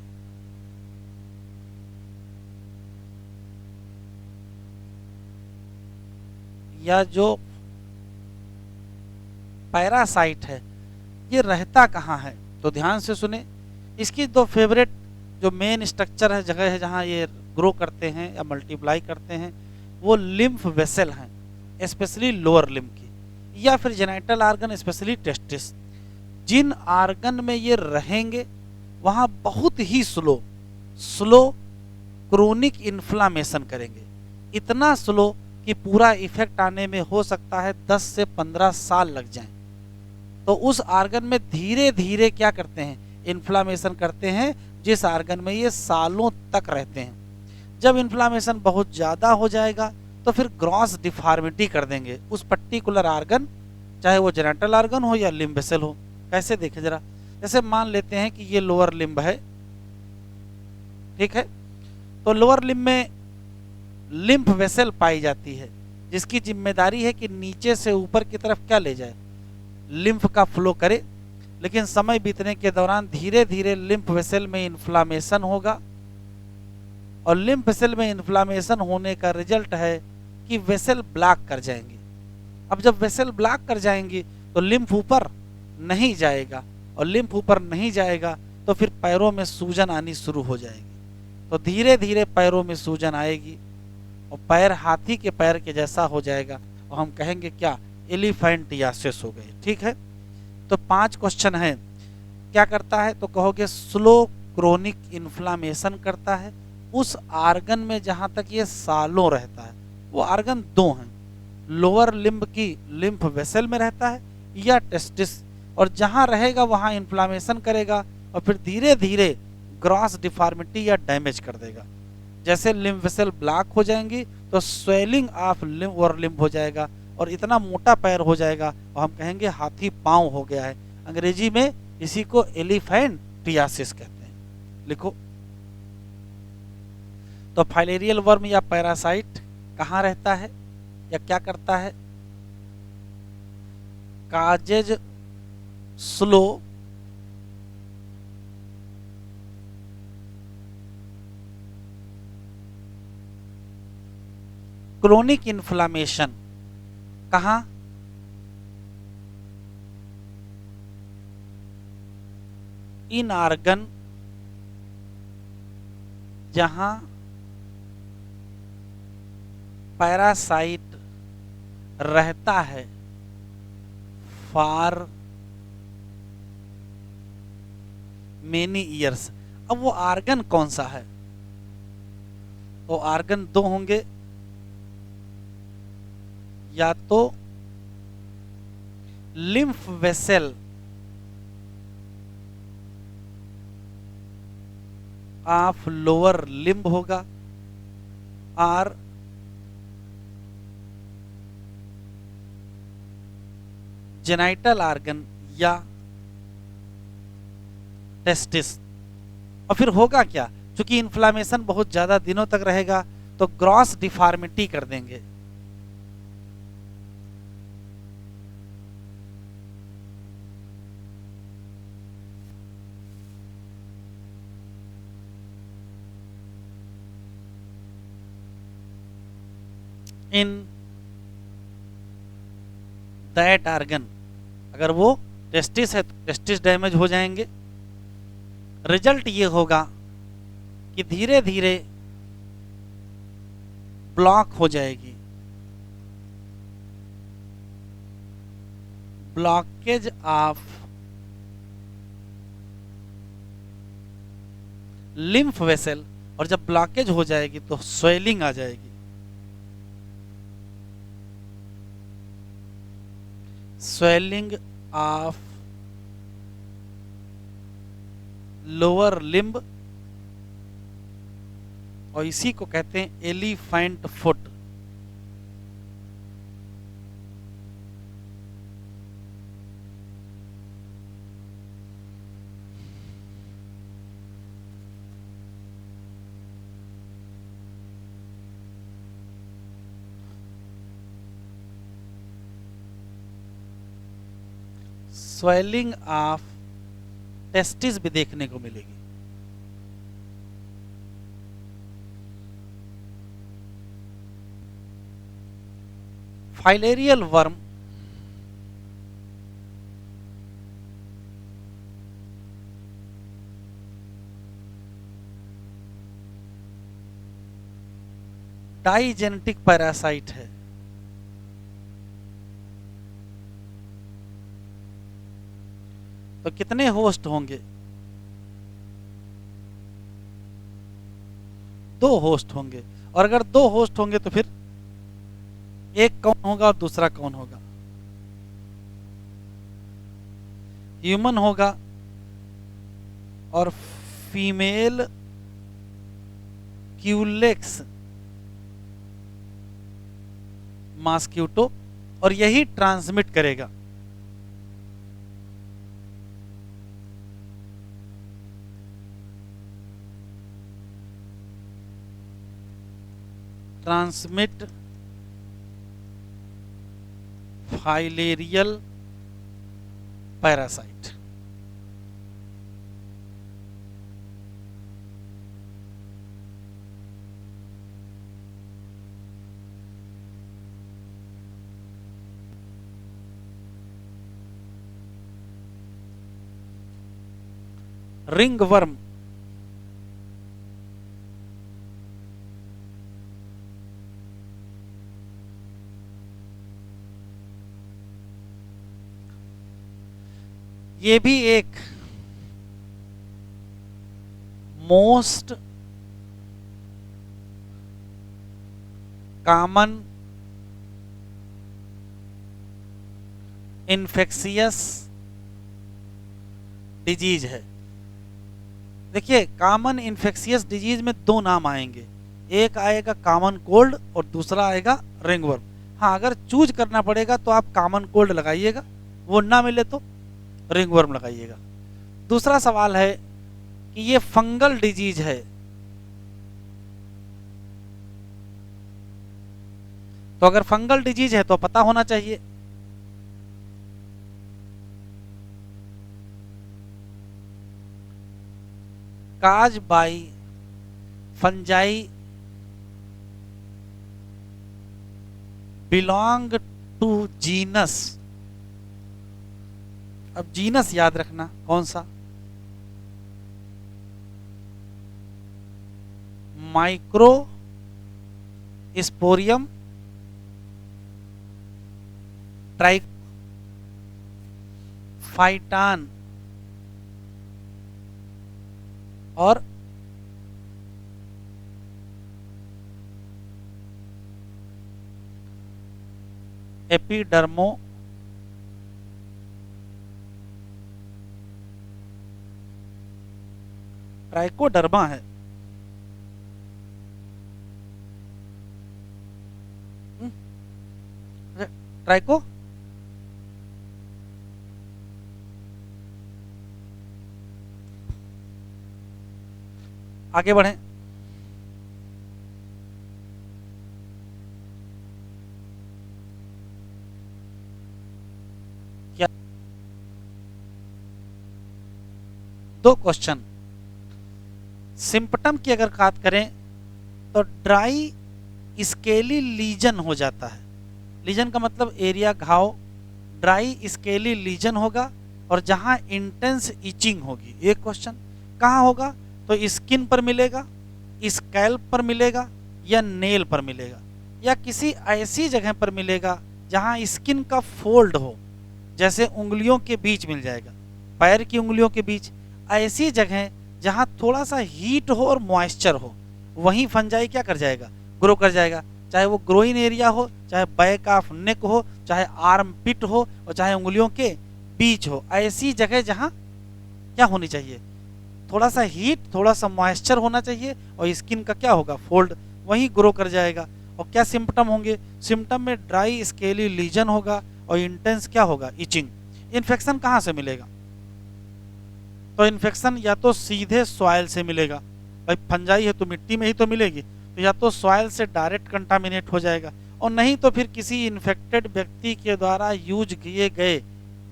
या जो पैरासाइट है, ये रहता कहाँ है, तो ध्यान से सुने। इसकी दो फेवरेट जो मेन स्ट्रक्चर है, जगह है जहाँ ये ग्रो करते हैं या मल्टीप्लाई करते हैं, वो लिम्फ वेसल हैं, स्पेशली लोअर लिम्फ की, या फिर जेनाइटल आर्गन स्पेशली टेस्टिस। जिन आर्गन में ये रहेंगे वहां बहुत ही स्लो क्रोनिक इन्फ्लामेशन करेंगे, इतना स्लो कि पूरा इफेक्ट आने में हो सकता है 10 से 15 साल लग जाएं। तो उस आर्गन में धीरे धीरे क्या करते हैं, इन्फ्लामेशन करते हैं, जिस आर्गन में ये सालों तक रहते हैं। जब इन्फ्लामेशन बहुत ज़्यादा हो जाएगा तो फिर ग्रॉस डिफॉर्मिटी कर देंगे उस पर्टिकुलर आर्गन, चाहे वो जेनिटल आर्गन हो या लिम्ब वेसल हो। कैसे देखें जरा, जैसे मान लेते हैं कि ये लोअर लिम्ब है, ठीक है, तो लोअर लिम्ब में लिम्फ वेसल पाई जाती है, जिसकी जिम्मेदारी है कि नीचे से ऊपर की तरफ क्या ले जाए, लिम्फ का फ्लो करे। लेकिन समय बीतने के दौरान धीरे धीरे लिम्फ वेसल में इन्फ्लामेशन होगा, और लिम्फ वेसल में इन्फ्लामेशन होने का रिजल्ट है कि वेसल ब्लॉक कर जाएंगी। अब जब वेसल ब्लॉक कर जाएंगी तो लिम्फ ऊपर नहीं जाएगा, और लिम्फ ऊपर नहीं जाएगा तो फिर पैरों में सूजन आनी शुरू हो जाएगी। तो धीरे धीरे पैरों में सूजन आएगी और पैर हाथी के पैर के जैसा हो जाएगा, और हम कहेंगे क्या, एलिफेंटियासिस हो गए। ठीक है, तो 5 क्वेश्चन है। क्या करता है, तो कहोगे स्लो क्रोनिक इन्फ्लामेशन करता है उस आर्गन में जहां तक ये सालों रहता है। वो आर्गन 2 हैं, लोअर लिम्ब की लिम्फ वेसल में रहता है या टेस्टिस, और जहां रहेगा वहां इन्फ्लामेशन करेगा और फिर धीरे धीरे ग्रॉस डिफॉर्मिटी या डैमेज कर देगा। जैसे लिम्फ वेसल ब्लॉक हो जाएंगी तो स्वेलिंग ऑफ लोअर लिम्ब हो जाएगा और इतना मोटा पैर हो जाएगा और हम कहेंगे हाथी पांव हो गया है। अंग्रेजी में इसी को एलिफेंटियासिस कहते हैं। लिखो, तो फाइलेरियल वर्म या पैरासाइट कहाँ रहता है या क्या करता है, काजेज स्लो क्रोनिक इन्फ्लामेशन, कहाँ, इन आर्गन जहां पैरासाइट रहता है फॉर मेनी ईयर्स। अब वो आर्गन कौन सा है, तो आर्गन 2 होंगे, या तो lymph vessel of lower limb होगा, और जेनाइटल आर्गन या टेस्टिस। और फिर होगा क्या, क्योंकि इन्फ्लामेशन बहुत ज्यादा दिनों तक रहेगा तो ग्रॉस डिफॉर्मिटी कर देंगे। इन दैट आर्गन, अगर वो टेस्टिस है तो टेस्टिस डैमेज हो जाएंगे। रिजल्ट ये होगा कि धीरे धीरे ब्लॉक हो जाएगी, ब्लॉकेज ऑफ लिम्फ वेसल, और जब ब्लॉकेज हो जाएगी तो स्वेलिंग आ जाएगी। स्वेलिंग ऑफ लोअर लिम्ब, और इसी को कहते हैं elephant foot. Swelling of testis भी देखने को मिलेगी। फाइलेरियल वर्म डाइजेनेटिक पैरासाइट है। कितने होस्ट होंगे? 2 होस्ट होंगे। और अगर 2 होस्ट होंगे तो फिर एक कौन होगा और दूसरा कौन होगा? ह्यूमन होगा और फीमेल क्यूलेक्स मॉस्क्यूटो, और यही ट्रांसमिट करेगा। Transmit filarial parasite. Ring worm ये भी एक मोस्ट कॉमन इन्फेक्शियस डिजीज है। देखिए, कॉमन इन्फेक्शियस डिजीज में 2 नाम आएंगे, एक आएगा कॉमन कोल्ड और दूसरा आएगा रिंगवर्म। हाँ, अगर चूज करना पड़ेगा तो आप कॉमन कोल्ड लगाइएगा, वो ना मिले तो रिंगवर्म लगाइएगा। दूसरा सवाल है कि ये फंगल डिजीज है, तो अगर फंगल डिजीज है तो पता होना चाहिए। Cause by fungi belong to genus. अब जीनस याद रखना कौन सा? माइक्रो स्पोरियम ट्राइफाइटान और एपिडर्मो ट्राइकोडर्मा है। ट्राइको आगे बढ़ें। क्या 2 क्वेश्चन। सिम्पटम की अगर बात करें तो ड्राई स्केली लीजन हो जाता है। लीजन का मतलब एरिया, घाव। ड्राई स्केली लीजन होगा और जहां इंटेंस इचिंग होगी। एक क्वेश्चन, कहां होगा? तो स्किन पर मिलेगा, स्कैल्प पर मिलेगा, या नेल पर मिलेगा, या किसी ऐसी जगह पर मिलेगा जहां स्किन का फोल्ड हो, जैसे उंगलियों के बीच मिल जाएगा, पैर की उंगलियों के बीच। ऐसी जगह जहां थोड़ा सा हीट हो और मॉइस्चर हो, वहीं फंजाई क्या कर जाएगा? ग्रो कर जाएगा। चाहे वो ग्रोइन एरिया हो, चाहे बैक ऑफ नेक हो, चाहे आर्म पिट हो, और चाहे उंगलियों के बीच हो। ऐसी जगह जहां क्या होनी चाहिए? थोड़ा सा हीट, थोड़ा सा मॉइस्चर होना चाहिए, और स्किन का क्या होगा? फोल्ड, वहीं ग्रो कर जाएगा। और क्या सिम्टम होंगे? सिम्टम में ड्राई स्केली लीजन होगा और इंटेंस क्या होगा? इचिंग। इन्फेक्शन कहाँ से मिलेगा? तो इन्फेक्शन या तो सीधे सॉइल से मिलेगा, भाई फंजाई है तो मिट्टी में ही तो मिलेगी, तो या तो सॉइल से डायरेक्ट कंटामिनेट हो जाएगा, और नहीं तो फिर किसी इन्फेक्टेड व्यक्ति के द्वारा यूज किए गए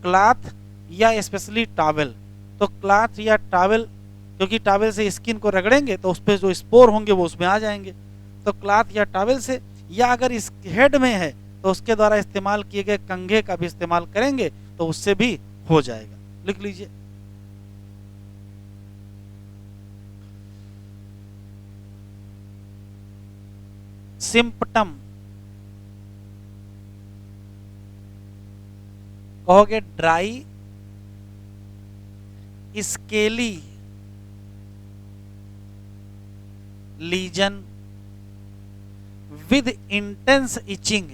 क्लॉथ या स्पेशली टॉवेल। तो क्लॉथ या टॉवेल, क्योंकि टॉवेल से स्किन को रगड़ेंगे तो उस पर जो स्पोर होंगे वो उसमें आ जाएंगे, तो क्लॉथ या टॉवेल से, या अगर इस हेड में है तो उसके द्वारा इस्तेमाल किए गए कंघे का भी इस्तेमाल करेंगे तो उससे भी हो जाएगा। लिख लीजिए। सिम्पटम कहोगे dry scaly lesion with intense itching.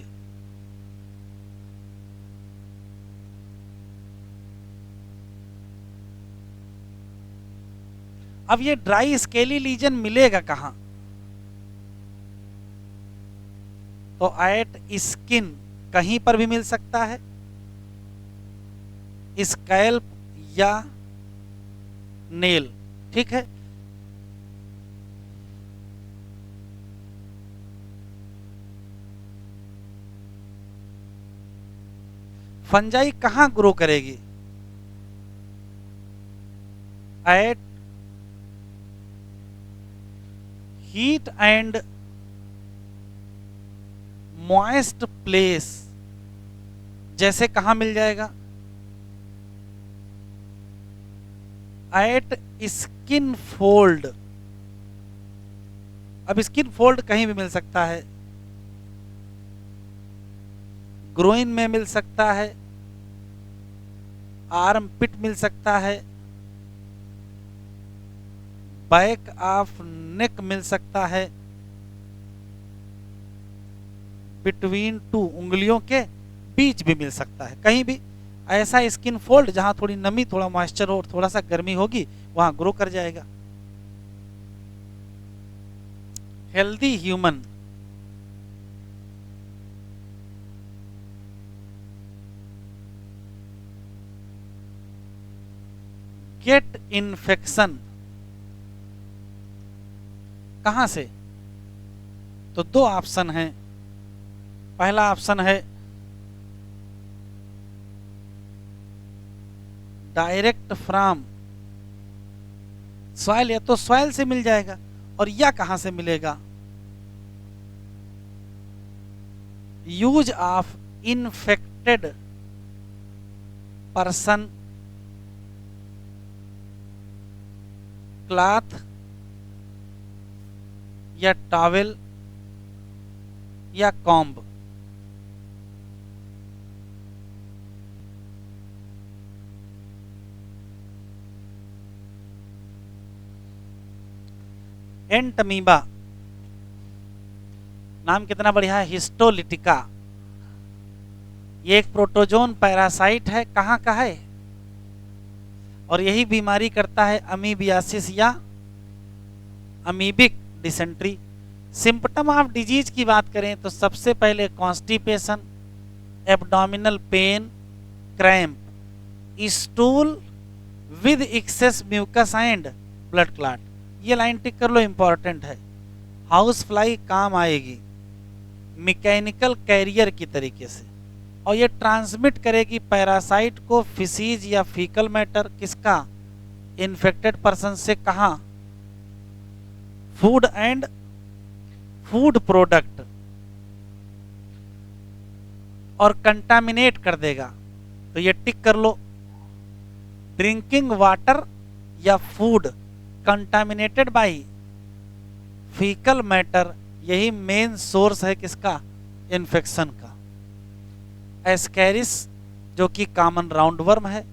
अब ये ड्राई स्केली लीजन मिलेगा कहां? तो एट स्किन कहीं पर भी मिल सकता है, स्कैल्प या नेल, ठीक है। फंजाई कहां ग्रो करेगी? At heat and moist place. जैसे कहां मिल जाएगा? At skin fold. अब स्किन फोल्ड कहीं भी मिल सकता है, ग्रोइन में मिल सकता है, आर्म पिट मिल सकता है, बैक ऑफ नेक मिल सकता है, बिटवीन टू उंगलियों के बीच भी मिल सकता है। कहीं भी ऐसा स्किन फोल्ड जहां थोड़ी नमी, थोड़ा मॉइस्चर और थोड़ा सा गर्मी होगी, वहां ग्रो कर जाएगा। हेल्दी ह्यूमन गेट इन्फेक्शन कहां से? तो दो ऑप्शन हैं। पहला ऑप्शन है डायरेक्ट फ्रॉम सॉइल, या तो सॉइल से मिल जाएगा, और या कहां से मिलेगा? Use of infected person cloth या टॉवेल या कॉम्ब। एंटमीबा, नाम कितना बढ़िया है, हिस्टोलिटिका। ये एक प्रोटोजोन पैरासाइट है, कहाँ का है? और यही बीमारी करता है अमीबियासिस या amoebic dysentery. Symptom of disease की बात करें तो सबसे पहले constipation, abdominal pain, cramp, stool with excess mucus and blood clot. ये लाइन टिक कर लो, इंपॉर्टेंट है। हाउस फ्लाई काम आएगी मैकेनिकल कैरियर की तरीके से, और ये ट्रांसमिट करेगी पैरासाइट को फिसीज या फीकल मैटर, किसका? इन्फेक्टेड पर्सन से। कहां? फूड एंड फूड प्रोडक्ट, और कंटामिनेट कर देगा। तो ये टिक कर लो, ड्रिंकिंग वाटर या food contaminated by faecal matter, यही मेन सोर्स है किसका? इन्फेक्शन का। एस्कैरिस जो कि कॉमन राउंड वर्म है,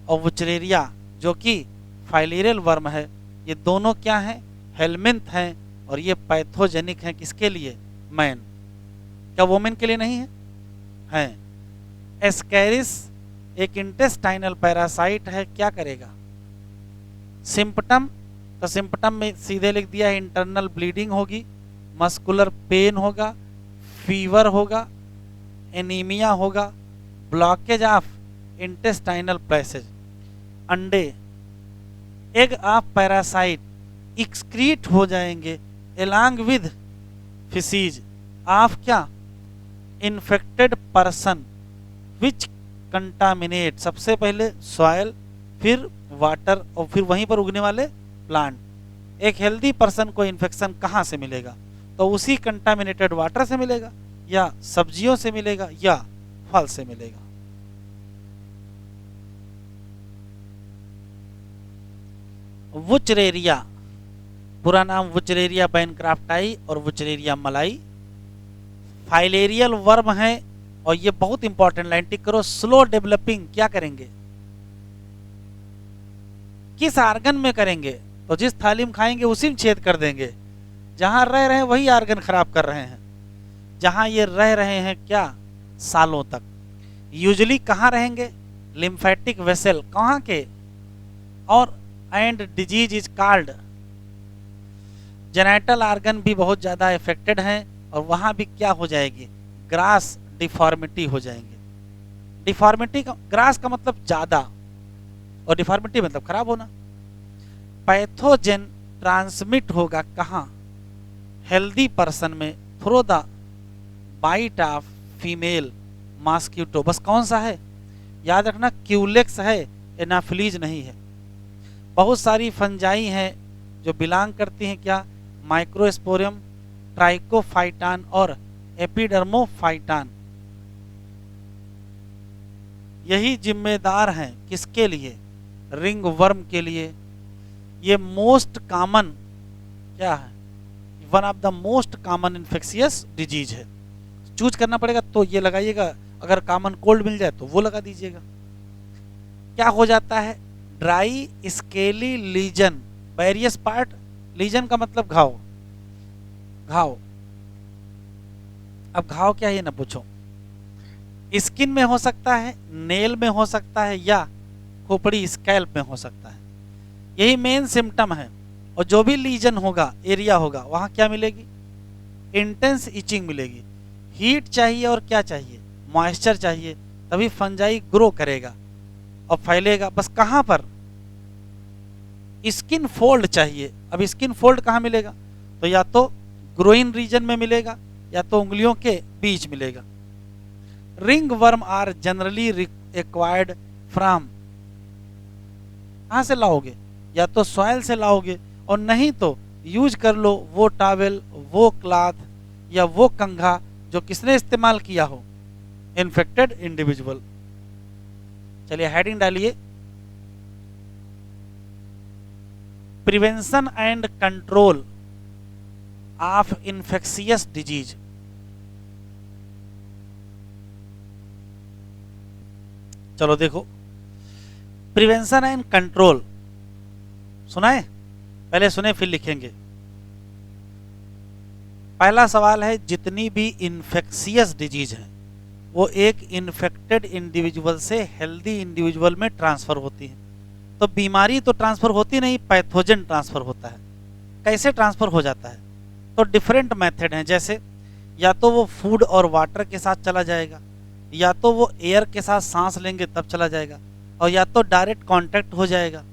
और वुचरेरिया जो कि फाइलेरियल वर्म है, ये दोनों क्या हैं? हेलमिंथ हैं, और ये पैथोजेनिक हैं किसके लिए? मैन। क्या वोमेन के लिए नहीं है? हैं। एस्कैरिस एक इंटेस्टाइनल पैरासाइट है, क्या करेगा? सिम्पटम, तो सिम्पटम में सीधे लिख दिया है, इंटरनल ब्लीडिंग होगी, मस्कुलर पेन होगा, फीवर होगा, एनीमिया होगा, ब्लॉकेज ऑफ इंटेस्टाइनल पैसेज। अंडे, एग ऑफ पैरासाइट एक्सक्रीट हो जाएंगे एलॉन्ग विद फिसीज ऑफ क्या? इन्फेक्टेड पर्सन विच कंटामिनेट, सबसे पहले सॉयल, फिर वाटर, और फिर वहीं पर उगने वाले प्लांट। एक हेल्दी पर्सन को इन्फेक्शन कहां से मिलेगा? तो उसी कंटामिनेटेड वाटर से मिलेगा, या सब्जियों से मिलेगा, या फल से मिलेगा। वुचरेरिया, पूरा नाम वुचरेरिया बैनक्राफ्टाई और वुचरेरिया मलाई, फाइलेरियल वर्म है, और ये बहुत इंपॉर्टेंट लाइन टिक करो, स्लो डेवलपिंग, क्या करेंगे? किस आर्गन में करेंगे? तो जिस थाली में खाएंगे उसी में छेद कर देंगे। जहां रह रहे हैं वही आर्गन खराब कर रहे हैं, जहां ये रह रहे हैं क्या, सालों तक। यूजुअली कहाँ रहेंगे? लिम्फेटिक वेसल, कहाँ के? और and disease is called, genital organ भी बहुत ज़्यादा इफेक्टेड हैं और वहाँ भी क्या हो जाएगी, ग्रास डिफॉर्मिटी हो जाएंगे। डिफॉर्मिटी का, ग्रास का मतलब ज़्यादा और डिफॉर्मिटी मतलब खराब होना। पैथोजेन ट्रांसमिट होगा कहाँ, हेल्दी पर्सन में, through the bite of female mosquito. बस कौन सा है, याद रखना क्यूलेक्स है, एनाफिलीज नहीं है। बहुत सारी फंजाई हैं जो बिलोंग करती हैं क्या, माइक्रोस्पोरियम, ट्राइकोफाइटान और एपिडर्मोफाइटान। यही जिम्मेदार हैं किसके लिए, रिंग वर्म के लिए। ये मोस्ट कॉमन क्या है, one of the most common infectious disease है। चूज करना पड़ेगा तो ये लगाइएगा, अगर कॉमन कोल्ड मिल जाए तो वो लगा दीजिएगा। क्या हो जाता है, dry scaly lesion, various part, lesion का मतलब घाव, घाव। अब घाव क्या है ये ना पूछो, स्किन में हो सकता है, नेल में हो सकता है, या खोपड़ी स्कैल्प में हो सकता है। यही मेन सिम्टम है। और जो भी लीजन होगा, एरिया होगा, वहां क्या मिलेगी, इंटेंस इचिंग मिलेगी। हीट चाहिए और क्या चाहिए, मॉइस्चर चाहिए, तभी फंजाई ग्रो करेगा और फैलेगा। बस कहां पर, स्किन फोल्ड चाहिए। अब स्किन फोल्ड कहाँ मिलेगा, तो या तो ग्रोइन रीजन में मिलेगा या तो उंगलियों के बीच मिलेगा। Ringworm are generally acquired from, कहाँ से लाओगे, या तो सॉइल से लाओगे और नहीं तो यूज कर लो वो टॉवेल, वो क्लॉथ या वो कंघा जो किसने इस्तेमाल किया हो, इन्फेक्टेड इंडिविजुअल। चलिए हेडिंग डालिए, prevention and control of infectious disease. चलो देखो, प्रिवेंशन एंड कंट्रोल सुना है, पहले सुने फिर लिखेंगे। पहला सवाल है, जितनी भी इन्फेक्शियस डिजीज हैं वो एक इन्फेक्टेड इंडिविजुअल से हेल्दी इंडिविजुअल में ट्रांसफर होती है। तो बीमारी तो ट्रांसफर होती नहीं, पैथोजन ट्रांसफर होता है। कैसे ट्रांसफर हो जाता है, तो डिफरेंट मेथड हैं। जैसे या तो वो फूड और वाटर के साथ चला जाएगा, या तो वो एयर के साथ सांस लेंगे तब चला जाएगा, और या तो डायरेक्ट कांटेक्ट हो जाएगा,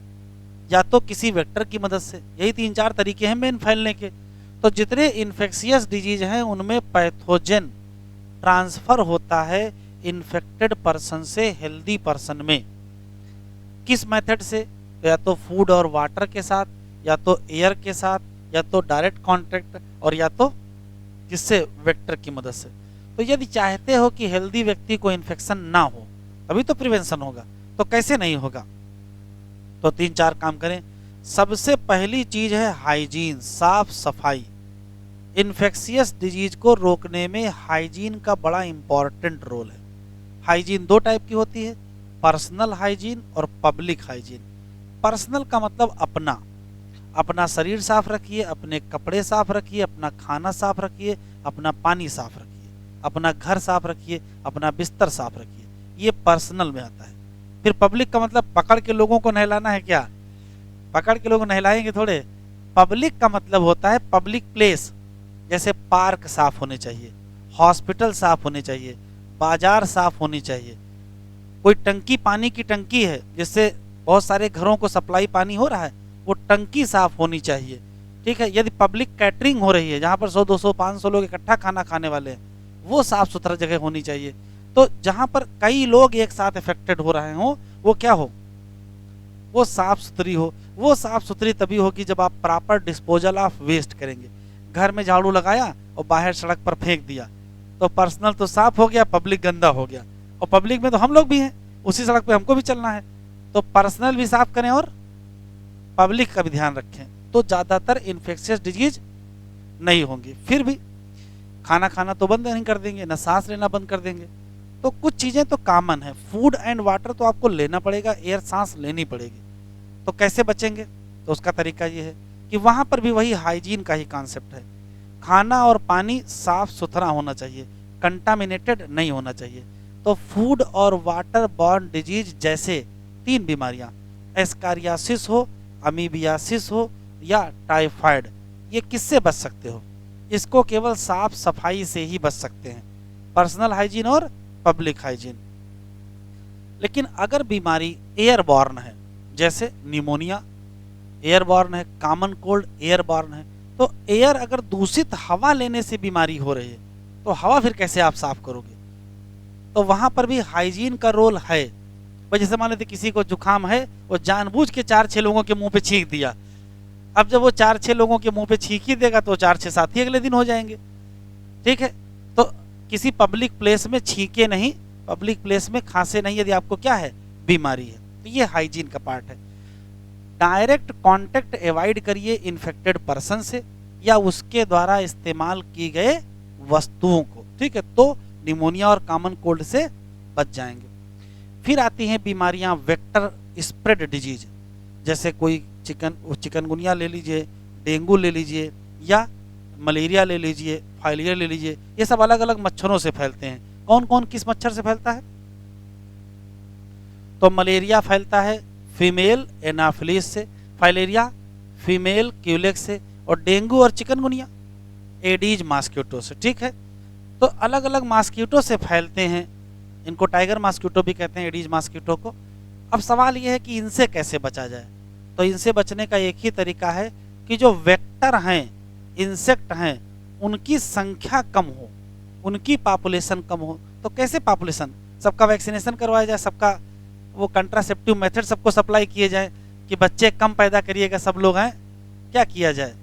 या तो किसी वेक्टर की मदद से। यही 3-4 तरीके हैं मेन फैलने के। तो जितने इन्फेक्शियस डिजीज हैं उनमें पैथोजन ट्रांसफर होता है इन्फेक्टेड पर्सन से हेल्दी पर्सन में। किस मेथड से, तो या तो फूड और वाटर के साथ, या तो एयर के साथ, या तो डायरेक्ट कांटेक्ट, और या तो किससे, वेक्टर की मदद से। तो यदि चाहते हो कि हेल्दी व्यक्ति को इन्फेक्शन ना हो तभी तो प्रिवेंशन होगा, तो कैसे नहीं होगा, तो 3-4 काम करें। सबसे पहली चीज है हाइजीन, साफ सफाई। इन्फेक्शियस डिजीज को रोकने में हाइजीन का बड़ा इंपॉर्टेंट रोल है। हाइजीन 2 टाइप की होती है, पर्सनल हाइजीन और पब्लिक हाइजीन। पर्सनल का मतलब अपना, अपना शरीर साफ रखिए, अपने कपड़े साफ रखिए, अपना खाना साफ रखिए, अपना पानी साफ रखिए, अपना घर साफ रखिए, अपना बिस्तर साफ रखिए, ये पर्सनल में आता है। फिर पब्लिक का मतलब पकड़ के लोगों को नहलाना है क्या, पकड़ के लोग नहलाएंगे थोड़े। पब्लिक का मतलब होता है पब्लिक प्लेस, जैसे पार्क साफ होने चाहिए, हॉस्पिटल साफ होने चाहिए, बाजार साफ होनी चाहिए। कोई टंकी, पानी की टंकी है जिससे बहुत सारे घरों को सप्लाई पानी हो रहा है, वो टंकी साफ होनी चाहिए। ठीक है, यदि पब्लिक कैटरिंग हो रही है जहाँ पर 100-200-500 लोग इकट्ठा खाना खाने वाले हैं, वो साफ सुथरा जगह होनी चाहिए। तो जहाँ पर कई लोग एक साथ इफेक्टेड हो रहे हो, वो क्या हो, वो साफ सुथरी हो। वो साफ सुथरी तभी होगी जब आप प्रॉपर डिस्पोजल ऑफ वेस्ट करेंगे। घर में झाड़ू लगाया और बाहर सड़क पर फेंक दिया, तो पर्सनल तो साफ हो गया, पब्लिक गंदा हो गया। और पब्लिक में तो हम लोग भी हैं, उसी सड़क पे हमको भी चलना है। तो पर्सनल भी साफ करें और पब्लिक का भी ध्यान रखें, तो ज़्यादातर इन्फेक्शियस डिजीज नहीं होंगी। फिर भी खाना खाना तो बंद नहीं कर देंगे, ना सांस लेना बंद कर देंगे। तो कुछ चीज़ें तो कॉमन है, फूड एंड वाटर तो आपको लेना पड़ेगा, एयर सांस लेनी पड़ेगी। तो कैसे बचेंगे? तो उसका तरीका ये है कि वहाँ पर भी वही हाइजीन का ही कॉन्सेप्ट है। खाना और पानी साफ सुथरा होना चाहिए, कंटामिनेटेड नहीं होना चाहिए। तो फूड और वाटर बॉर्न डिजीज जैसे 3 बीमारियां, एस्कारियासिस हो, अमीबियासिस हो या टाइफाइड, ये किससे बच सकते हो? इसको केवल साफ सफाई से ही बच सकते हैं, पर्सनल हाइजीन और पब्लिक हाइजीन। लेकिन अगर बीमारी एयरबॉर्न है, जैसे निमोनिया एयरबॉर्न है, कॉमन कोल्ड एयरबॉर्न है, तो एयर अगर दूषित हवा लेने से बीमारी हो रही है तो हवा फिर कैसे आप साफ करोगे? तो वहां पर भी हाइजीन का रोल है। भाई जैसे मान लेते किसी को जुकाम है, वो जानबूझ के 4-6 लोगों के मुंह पे छींक दिया। अब जब वो 4-6 लोगों के मुंह पे छींक ही देगा तो 4-6 साथी अगले दिन हो जाएंगे। ठीक है, तो किसी पब्लिक प्लेस में छींके नहीं, पब्लिक प्लेस में खांसे नहीं, यदि आपको क्या है, बीमारी है। तो ये हाइजीन का पार्ट है। डायरेक्ट कांटेक्ट अवॉइड करिए इन्फेक्टेड पर्सन से या उसके द्वारा इस्तेमाल की गए वस्तुओं को। ठीक है, तो निमोनिया और कॉमन कोल्ड से बच जाएंगे। फिर आती हैं बीमारियां वेक्टर स्प्रेड डिजीज, जैसे कोई चिकनगुनिया ले लीजिए, डेंगू ले लीजिए या मलेरिया ले लीजिए, फाइलियर ले लीजिए। ये सब अलग अलग मच्छरों से फैलते हैं। कौन कौन किस मच्छर से फैलता है? तो मलेरिया फैलता है फीमेल एनाफिलिस से, फाइलेरिया फीमेल क्यूलेक्स से, और डेंगू और चिकनगुनिया एडीज मॉस्किटो से। ठीक है, तो अलग अलग मॉस्किटो से फैलते हैं। इनको टाइगर मॉस्किटो भी कहते हैं, एडीज मॉस्किटो को। अब सवाल यह है कि इनसे कैसे बचा जाए? तो इनसे बचने का एक ही तरीका है कि जो वेक्टर हैं, इंसेक्ट हैं, उनकी संख्या कम हो, उनकी पॉपुलेशन कम हो। तो कैसे पॉपुलेशन? सबका वैक्सीनेशन करवाया जाए, सबका वो कंट्रासेप्टिव मेथड सबको सप्लाई किए जाए कि बच्चे कम पैदा करिएगा सब लोग हैं। क्या किया जाए?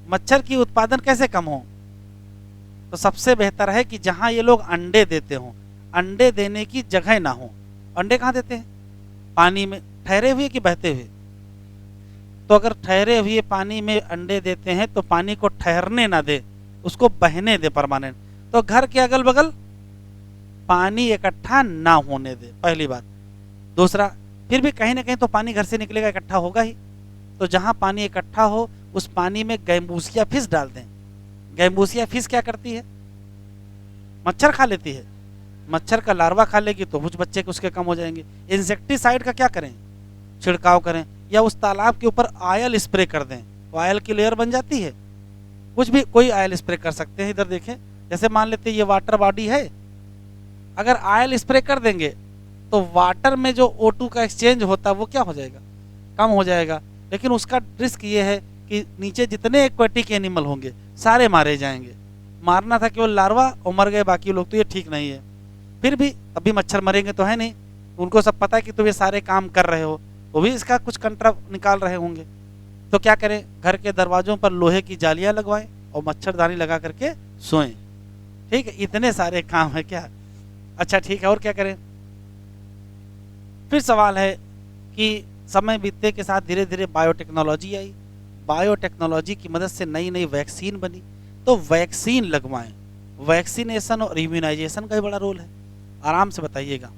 मच्छर की उत्पादन कैसे कम हो? तो सबसे बेहतर है कि जहां ये लोग अंडे देते हों, अंडे देने की जगह ना हो। अंडे कहाँ देते हैं? पानी में, ठहरे हुए कि बहते हुए? तो अगर ठहरे हुए पानी में अंडे देते हैं तो पानी को ठहरने ना दे, उसको बहने दे परमानेंट। तो घर के अगल बगल पानी इकट्ठा ना होने दे, पहली बात। दूसरा, फिर भी कहीं ना कहीं तो पानी घर से निकलेगा, इकट्ठा होगा ही। तो जहां पानी इकट्ठा हो उस पानी में गैम्बूसिया फिश डाल दें। गैम्बूसिया फिश क्या करती है? मच्छर खा लेती है। मच्छर का लार्वा खा लेगी तो कुछ बच्चे के उसके कम हो जाएंगे। इंसेक्टिसाइड का क्या करें? छिड़काव करें, या उस तालाब के ऊपर आयल स्प्रे कर दें, तो आयल की लेयर बन जाती है। कुछ भी, कोई आयल स्प्रे कर सकते हैं। इधर देखें, जैसे मान लेते ये वाटर बॉडी है, अगर आयल स्प्रे कर देंगे तो वाटर में जो O2 का एक्सचेंज होता है वो क्या हो जाएगा? कम हो जाएगा। लेकिन उसका रिस्क ये है कि नीचे जितने एक्वेटिक एनिमल होंगे सारे मारे जाएंगे। मारना था केवल लार्वा और मर गए बाकी लोग, तो ये ठीक नहीं है। फिर भी अभी मच्छर मरेंगे तो है नहीं, उनको सब पता है कि तुम ये सारे काम कर रहे हो, वो भी इसका कुछ कंट्रा निकाल रहे होंगे। तो क्या करें? घर के दरवाजों पर लोहे की जालियां लगवाएं और मच्छरदानी लगा करके सोएं। ठीक है, इतने सारे काम है क्या? अच्छा ठीक है, और क्या करें? फिर सवाल है कि समय बीतने के साथ धीरे धीरे बायोटेक्नोलॉजी आई। बायोटेक्नोलॉजी की मदद से नई नई वैक्सीन बनी, तो वैक्सीन लगवाएं। वैक्सीनेशन और इम्यूनाइजेशन का भी बड़ा रोल है। आराम से बताइएगा,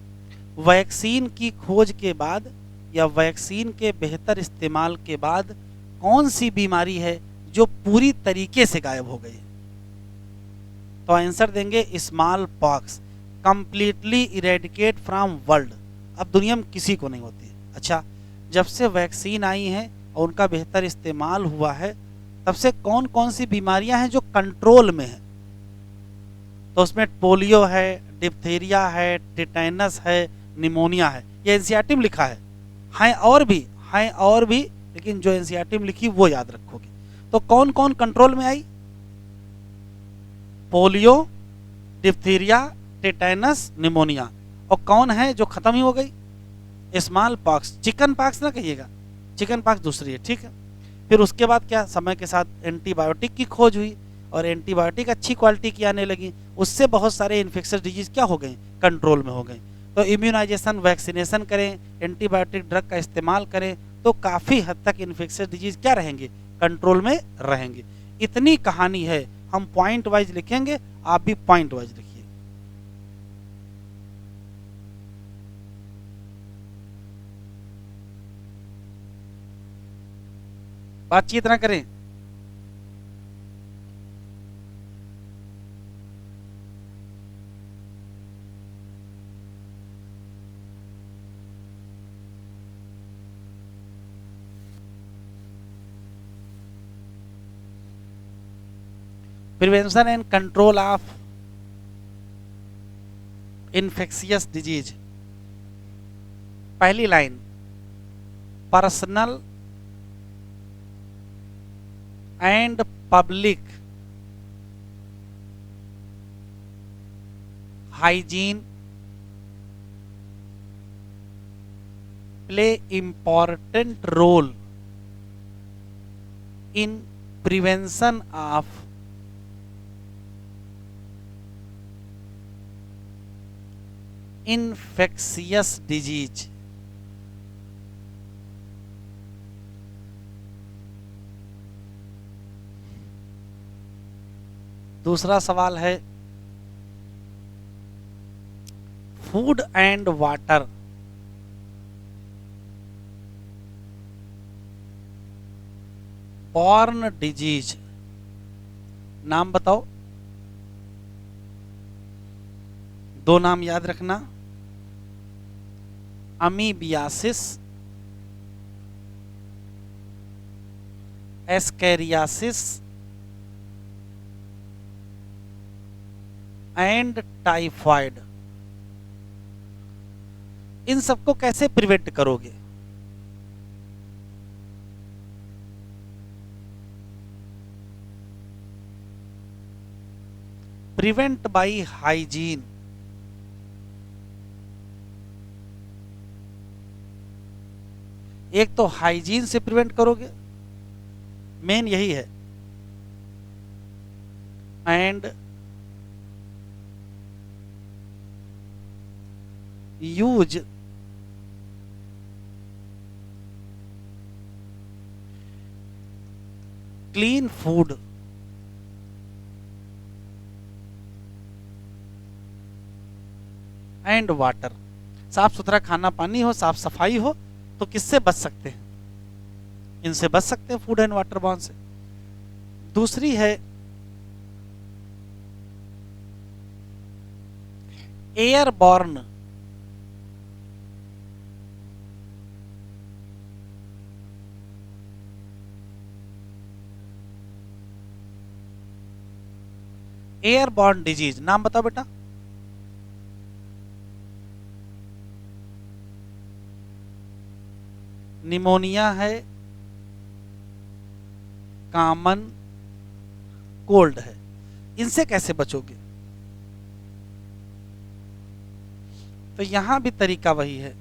वैक्सीन की खोज के बाद या वैक्सीन के बेहतर इस्तेमाल के बाद कौन सी बीमारी है जो पूरी तरीके से गायब हो गई? तो आंसर देंगे small pox, completely eradicate from world. अब दुनिया में किसी को नहीं होती। अच्छा, जब से वैक्सीन आई हैं और उनका बेहतर इस्तेमाल हुआ है, तब से कौन कौन सी बीमारियां हैं जो कंट्रोल में हैं? तो उसमें पोलियो है, डिप्थीरिया है, टिटेनस है, निमोनिया है। ये एनसीईआरटी में लिखा है। हैं और भी, लेकिन जो एनसीईआरटी में लिखी वो याद रखोगे। तो कौन कौन कंट्रोल में आई? Polio, diphtheria, tetanus, pneumonia. और कौन है जो खत्म ही हो गई? Small pox. चिकन पॉक्स ना कहिएगा, चिकन पॉक्स दूसरी है। ठीक है, फिर उसके बाद क्या, समय के साथ एंटीबायोटिक की खोज हुई और एंटीबायोटिक अच्छी क्वालिटी की आने लगी। उससे बहुत सारे इन्फेक्शस डिजीज क्या हो गए? कंट्रोल में हो गए। तो इम्यूनाइजेशन, वैक्सीनेशन करें, एंटीबायोटिक ड्रग का इस्तेमाल करें, तो काफ़ी हद तक इन्फेक्शस डिजीज क्या रहेंगे? कंट्रोल में रहेंगे। इतनी कहानी है। हम पॉइंट वाइज लिखेंगे, आप भी पॉइंट वाइज लिखिए। बातचीत ना करें। Prevention and control of infectious disease. पहली line, personal and public hygiene play important role in prevention of infectious disease। दूसरा सवाल है, food and water borne disease. नाम बताओ, दो नाम याद रखना, अमीबियासिस, एस्केरियासिस एंड टाइफाइड। इन सबको कैसे प्रिवेंट करोगे? Prevent by hygiene. एक तो हाइजीन से प्रिवेंट करोगे, मेन यही है, and use clean food and water. साफ सुथरा खाना पानी हो, साफ सफाई हो, तो किससे बच सकते हैं? इनसे बच सकते हैं, फूड एंड वाटर बॉर्न से। दूसरी है एयरबॉर्न। एयरबॉर्न डिजीज, नाम बताओ बेटा। निमोनिया है, कॉमन कोल्ड है। इनसे कैसे बचोगे? तो यहां भी तरीका वही है,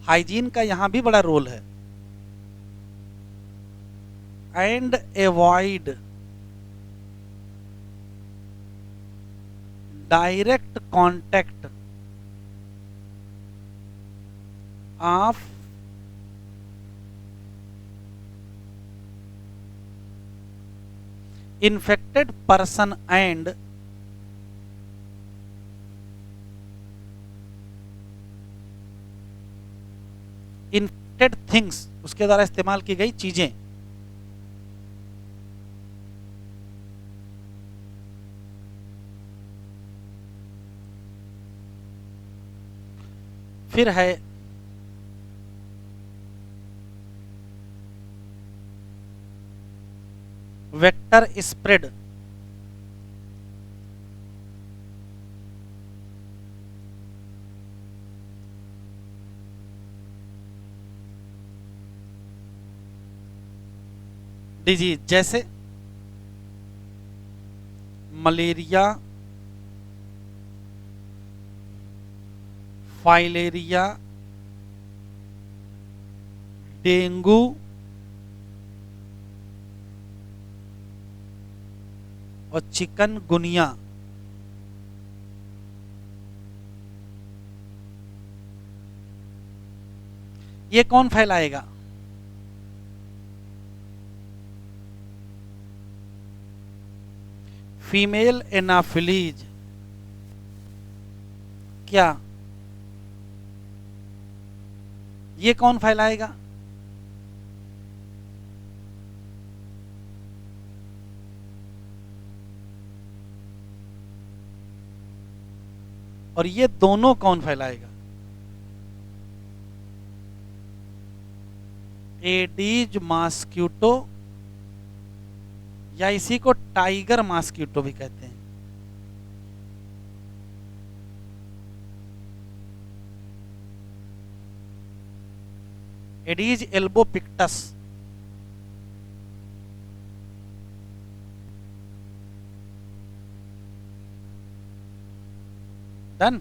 हाइजीन का यहां भी बड़ा रोल है। And avoid direct contact of infected person and infected things, उसके द्वारा इस्तेमाल की गई चीजें। फिर है वेक्टर स्प्रेड। डिजीज जैसे मलेरिया, फाइलेरिया, डेंगू, और चिकनगुनिया। ये कौन फैलाएगा? Female Anopheles. क्या ये कौन फैलाएगा? और ये दोनों कौन फैलाएगा? एडीज मॉस्क्यूटो, या इसी को टाइगर मॉस्क्यूटो भी कहते हैं। Aedes albopictus, done.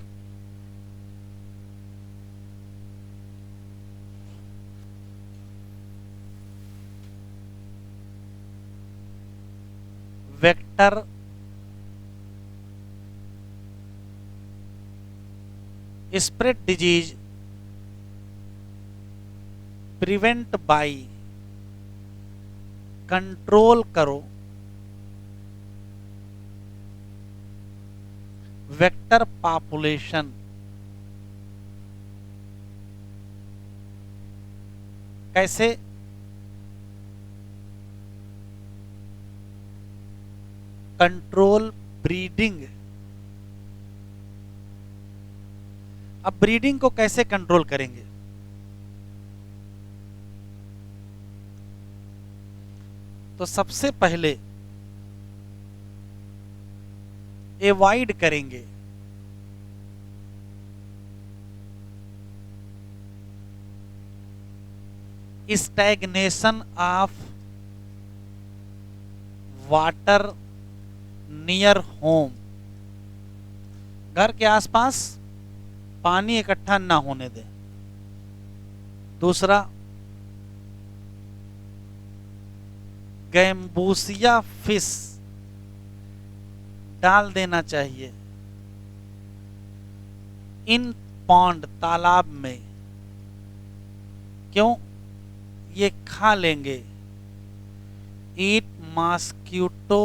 Vector spread disease prevent by, control करो वेक्टर पॉपुलेशन। कैसे? Control breeding. अब ब्रीडिंग को कैसे कंट्रोल करेंगे? तो सबसे पहले एवॉइड करेंगे stagnation of water near home. घर के आसपास पानी इकट्ठा ना होने दें। दूसरा, गैम्बूसिया फिश डाल देना चाहिए इन पॉन्ड, तालाब में। क्यों? ये खा लेंगे, ईट मॉस्क्यूटो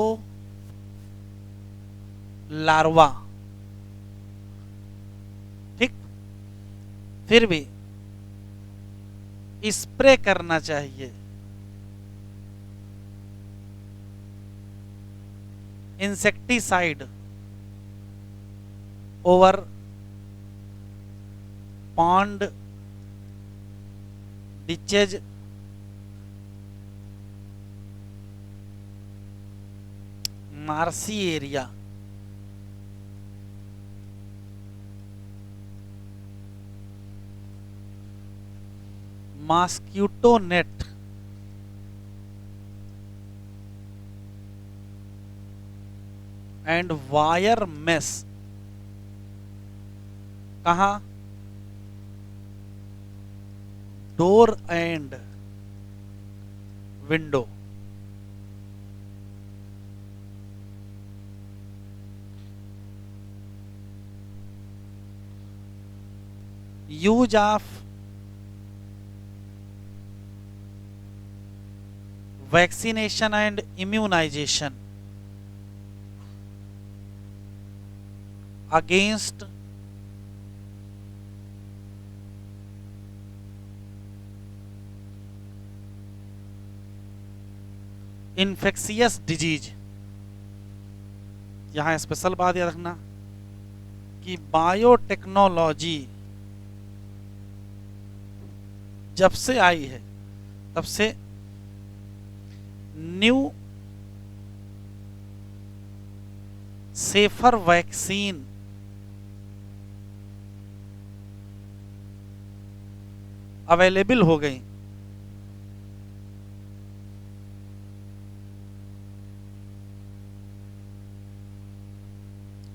लार्वा। ठीक। फिर भी स्प्रे करना चाहिए insecticide over pond, ditches, marshy area. Mosquito net and wire mesh कहां? Door and window. Use of vaccination and immunisation against infectious disease. यहां स्पेशल बात याद रखना कि बायोटेक्नोलॉजी जब से आई है तब से न्यू सेफर वैक्सीन अवेलेबल हो गई।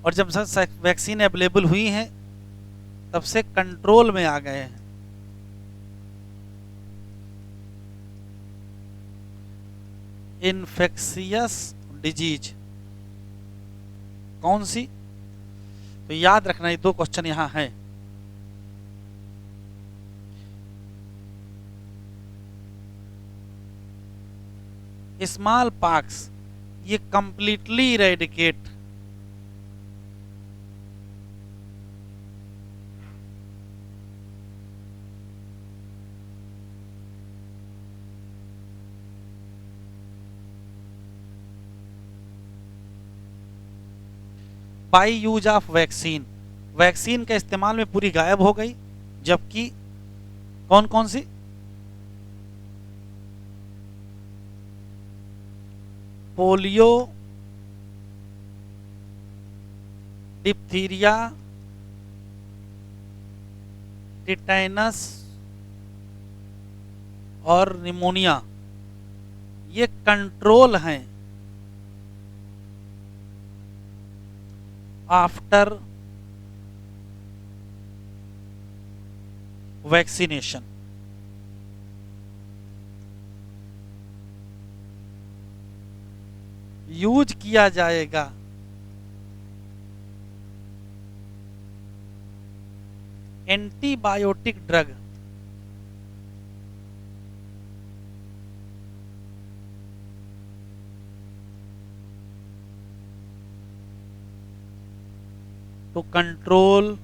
और जब से वैक्सीन अवेलेबल हुई हैं तब से कंट्रोल में आ गए हैं। इन्फेक्शियस डिजीज कौन सी? तो याद रखना, ये दो क्वेश्चन यहां हैं। स्मॉल पॉक्स ये completely eradicate, bye use of vaccine. Vaccine का इस्तेमाल में पूरी गायब हो गई, जबकि कौन कौन सी? पोलियो, डिप्थीरिया, टिटेनस और निमोनिया, ये कंट्रोल हैं आफ्टर वैक्सीनेशन। यूज किया जाएगा antibiotic drug, to control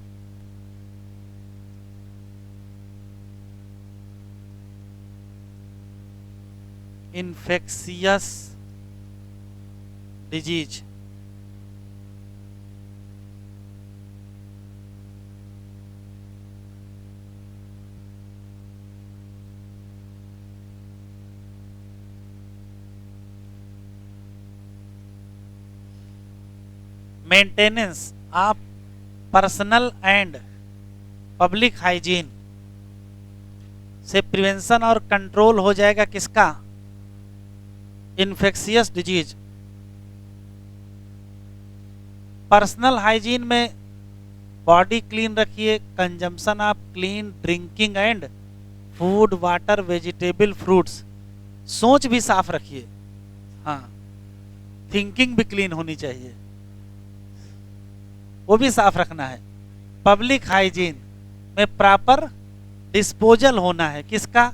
infectious disease। Maintenance of personal and public hygiene से प्रिवेंशन और कंट्रोल हो जाएगा किसका? Infectious disease. पर्सनल हाइजीन में बॉडी क्लीन रखिए, consumption of clean drinking and food, water, vegetable, fruits. सोच भी साफ रखिए, हाँ, थिंकिंग भी क्लीन होनी चाहिए, वो भी साफ रखना है। पब्लिक हाइजीन में प्रॉपर डिस्पोजल होना है किसका?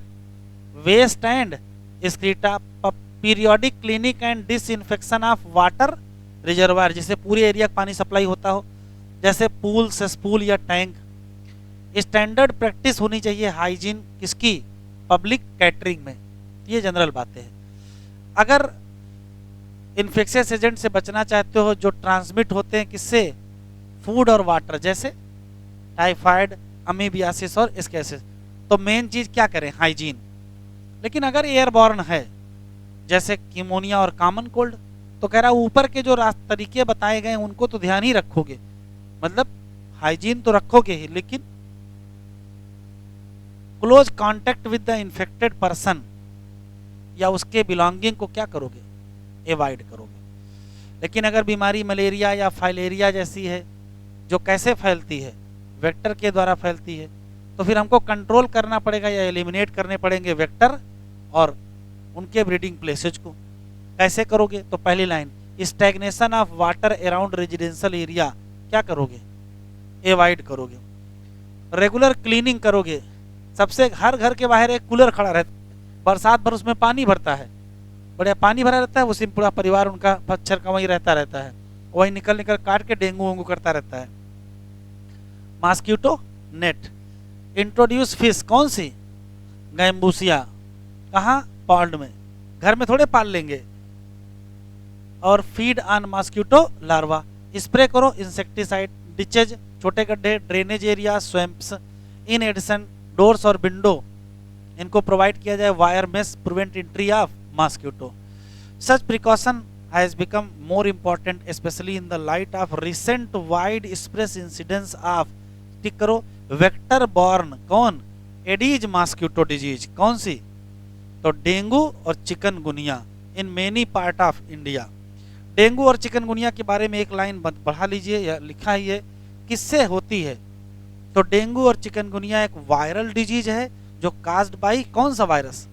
Waste and excreta. Periodic cleaning and disinfection of water reservoir, जिससे पूरे एरिया का पानी सप्लाई होता हो, जैसे पूल, सेसपूल या टैंक। स्टैंडर्ड प्रैक्टिस होनी चाहिए हाइजीन किसकी? पब्लिक कैटरिंग में। ये जनरल बातें हैं। अगर इन्फेक्शियस एजेंट से बचना चाहते हो जो ट्रांसमिट होते हैं किससे? फूड और वाटर, जैसे टाइफाइड, अमीबियासिस और स्कैसिस, तो मेन चीज क्या करें? हाइजीन। लेकिन अगर एयरबॉर्न है जैसे न्यूमोनिया और कॉमन कोल्ड, तो कह रहा ऊपर के जो तरीके बताए गए उनको तो ध्यान ही रखोगे, मतलब हाइजीन तो रखोगे ही, लेकिन close contact with the infected person या उसके बिलोंगिंग को क्या करोगे? एवॉइड करोगे। लेकिन अगर बीमारी मलेरिया या फाइलेरिया जैसी है जो कैसे फैलती है? वेक्टर के द्वारा फैलती है, तो फिर हमको कंट्रोल करना पड़ेगा या एलिमिनेट करने पड़ेंगे वेक्टर और उनके ब्रीडिंग प्लेसेज को। कैसे करोगे? तो पहली line, stagnation of water around residential area, क्या करोगे? एवॉइड करोगे। रेगुलर क्लीनिंग करोगे। सबसे हर घर के बाहर एक कूलर खड़ा रहता है, बरसात भर उसमें पानी भरता है, बढ़िया पानी भरा रहता है, उसी पूरा परिवार उनका पच्छर का वहीं रहता है, वही निकल निकल काट के डेंगू वेंगू करता रहता है। Mosquito net. इंट्रोड्यूस फिश, कौन सी? गैम्बूसिया। कहाँ? पॉन्ड में, घर में थोड़े पाल लेंगे। और feed on mosquito larva. Spray करो इंसेक्टिसाइड। डिचेज, छोटे गड्ढे, drainage area, swamps. In addition doors और विंडो इनको प्रोवाइड किया जाए wire mesh, prevent entry of mosquito. Such precaution has become more important especially in the light of recent widespread incidence of, tick करो, vector borne, कौन? Aedes mosquito disease. कौन सी? तो dengue और chikungunya in many part of India. Dengue और chikungunya के बारे में एक लाइन बढ़ा लीजिए, या लिखा ही है, किससे होती है? तो डेंगू और चिकनगुनिया एक वायरल डिजीज है जो काज्ड बाई कौन सा वायरस?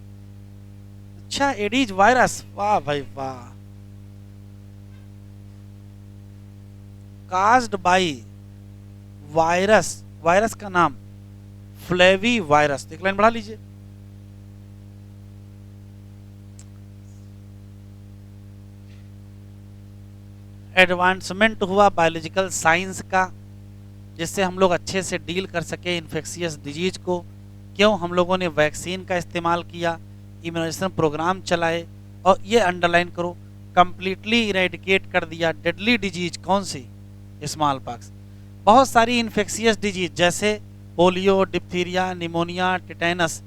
अच्छा, एडीज वायरस। वाह भाई वाह। काज्ड बाई वायरस, वायरस का नाम फ्लेवी वायरस। एक लाइन बढ़ा लीजिए। एडवांसमेंट हुआ बायोलॉजिकल साइंस का, जिससे हम लोग अच्छे से डील कर सके इन्फेक्शियस डिजीज को। क्यों? हम लोगों ने वैक्सीन का इस्तेमाल किया, इम्यूनाइजेशन प्रोग्राम चलाए, और ये अंडरलाइन करो, कंप्लीटली इरेडिकेट कर दिया डेडली डिजीज। कौन सी? Small pox. बहुत सारी इन्फेक्शियस डिजीज जैसे polio, diphtheria, pneumonia, tetanus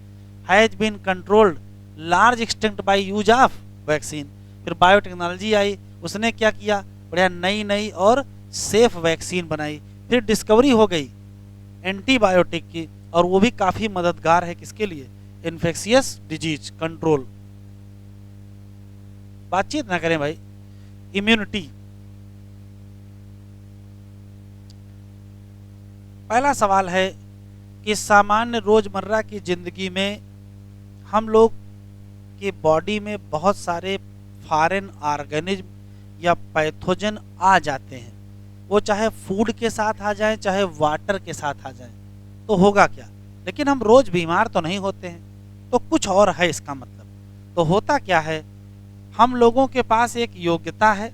has been controlled large extent by use of vaccine. फिर बायोटेक्नोलॉजी आई, उसने क्या किया, बढ़िया नई नई और सेफ वैक्सीन बनाई। फिर डिस्कवरी हो गई एंटीबायोटिक की, और वो भी काफी मददगार है किसके लिए, इन्फेक्शियस डिजीज कंट्रोल। बातचीत ना करें भाई। इम्यूनिटी, पहला सवाल है कि सामान्य रोजमर्रा की जिंदगी में हम लोग की बॉडी में बहुत सारे फॉरेन ऑर्गेनिज्म या पैथोजन आ जाते हैं, वो चाहे फूड के साथ आ जाएं चाहे वाटर के साथ आ जाएं, तो होगा क्या, लेकिन हम रोज बीमार तो नहीं होते हैं, तो कुछ और है इसका मतलब। तो होता क्या है, हम लोगों के पास एक योग्यता है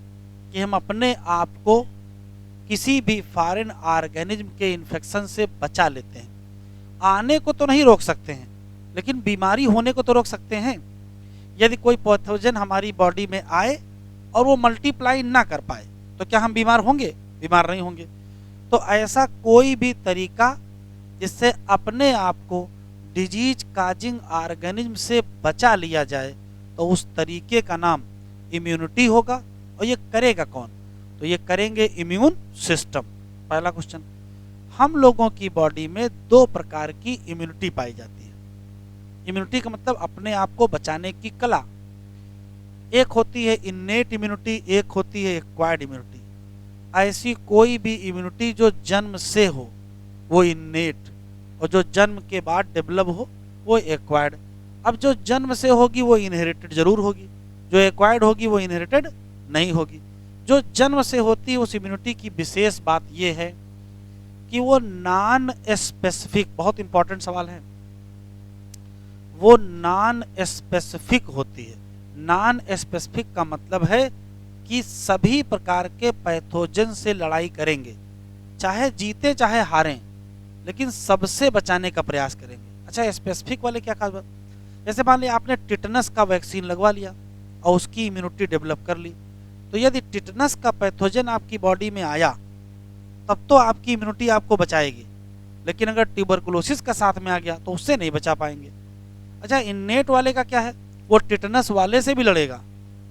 कि हम अपने आप को किसी भी फॉरेन ऑर्गेनिज्म के इन्फेक्शन से बचा लेते हैं। आने को तो नहीं रोक सकते हैं, लेकिन बीमारी होने को तो रोक सकते हैं। यदि कोई पैथोजन हमारी बॉडी में आए और वो मल्टीप्लाई ना कर पाए, तो क्या हम बीमार होंगे, बीमार नहीं होंगे। तो ऐसा कोई भी तरीका जिससे अपने आप को डिजीज काजिंग ऑर्गेनिज्म से बचा लिया जाए, तो उस तरीके का नाम इम्यूनिटी होगा। और ये करेगा कौन, तो ये करेंगे इम्यून सिस्टम। पहला क्वेश्चन, हम लोगों की बॉडी में दो प्रकार की इम्यूनिटी पाई जाती है। इम्यूनिटी का मतलब अपने आप को बचाने की कला। एक होती है इन्नेट इम्यूनिटी, एक होती है एक्वायर्ड इम्यूनिटी। ऐसी कोई भी इम्यूनिटी जो जन्म से हो वो इन्नेट, और जो जन्म के बाद डेवलप हो वो एक्वायर्ड। अब जो जन्म से होगी वो इनहेरिटेड जरूर होगी, जो एक्वायर्ड होगी वो इनहेरिटेड नहीं होगी। जो जन्म से होती है उस इम्यूनिटी की विशेष बात यह है कि वो नॉन स्पेसिफिक, बहुत इंपॉर्टेंट सवाल है, वो नॉन स्पेसिफिक होती है। नॉन स्पेसिफिक का मतलब है कि सभी प्रकार के पैथोजन से लड़ाई करेंगे, चाहे जीते चाहे हारें, लेकिन सबसे बचाने का प्रयास करेंगे। अच्छा, स्पेसिफिक वाले क्या खास बात, जैसे मान लिया आपने टिटनस का वैक्सीन लगवा लिया और उसकी इम्यूनिटी डेवलप कर ली, तो यदि टिटनस का पैथोजन आपकी बॉडी में आया तब तो आपकी इम्यूनिटी आपको बचाएगी, लेकिन अगर ट्यूबरकुलोसिस का साथ में आ गया तो उससे नहीं बचा पाएंगे। अच्छा, इन्नेट वाले का क्या है, वो टिटनस वाले से भी लड़ेगा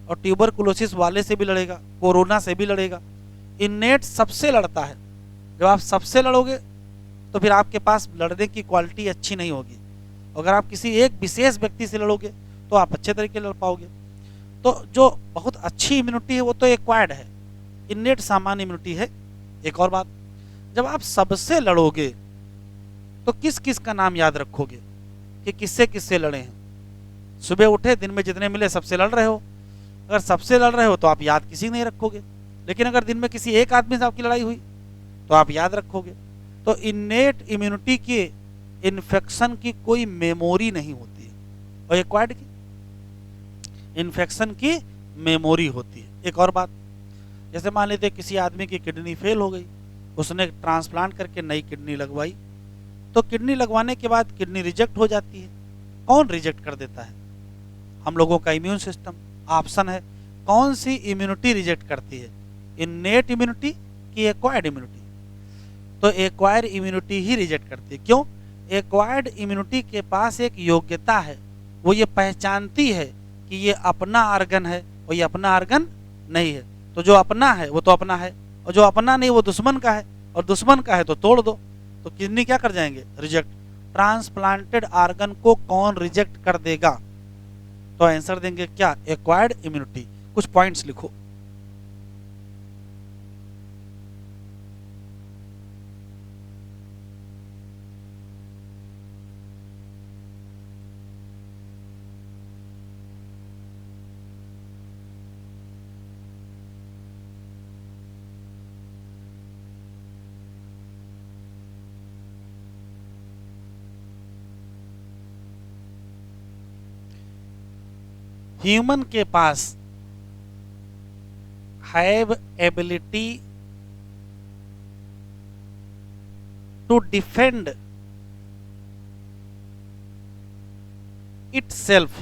और ट्यूबरकुलोसिस वाले से भी लड़ेगा, कोरोना से भी लड़ेगा। इन्नेट सबसे लड़ता है। जब आप सबसे लड़ोगे तो फिर आपके पास लड़ने की क्वालिटी अच्छी नहीं होगी। अगर आप किसी एक विशेष व्यक्ति से लड़ोगे तो आप अच्छे तरीके लड़ पाओगे। तो जो बहुत अच्छी इम्यूनिटी है वो तो एक्वायर्ड है, इन्नेट सामान्य इम्यूनिटी है। एक और बात, जब आप सबसे लड़ोगे तो किस किस का नाम याद रखोगे कि किससे किससे लड़े हैं। सुबह उठे, दिन में जितने मिले सबसे लड़ रहे हो। अगर सबसे लड़ रहे हो तो आप याद किसी नहीं रखोगे, लेकिन अगर दिन में किसी एक आदमी से आपकी लड़ाई हुई तो आप याद रखोगे। तो इन्नेट इम्यूनिटी के इन्फेक्शन की कोई मेमोरी नहीं होती है, और एक्वायर्ड की इन्फेक्शन की मेमोरी होती है। एक और बात, जैसे मान लेते किसी आदमी की किडनी फेल हो गई, उसने ट्रांसप्लांट करके नई किडनी लगवाई, तो किडनी लगवाने के बाद किडनी रिजेक्ट हो जाती है। कौन रिजेक्ट कर देता है, हम लोगों का इम्यून सिस्टम। ऑप्शन है, कौन सी इम्यूनिटी रिजेक्ट करती है, इन्नेट इम्यूनिटी की एक्वायर्ड इम्यूनिटी। तो एक्वायर्ड इम्यूनिटी ही रिजेक्ट करती है। क्यों, एक्वायर्ड इम्यूनिटी के पास एक योग्यता है, वो ये पहचानती है कि ये अपना आर्गन है और ये अपना आर्गन नहीं है। तो जो अपना है वो तो अपना है, और जो अपना नहीं वो दुश्मन का है, और दुश्मन का है तो तोड़ दो। तो किडनी क्या कर जाएंगे, रिजेक्ट। ट्रांसप्लांटेड आर्गन को कौन रिजेक्ट कर देगा, तो आंसर देंगे क्या, एक्वायर्ड इम्यूनिटी। कुछ पॉइंट्स लिखो। ह्यूमन के पास have ability to defend itself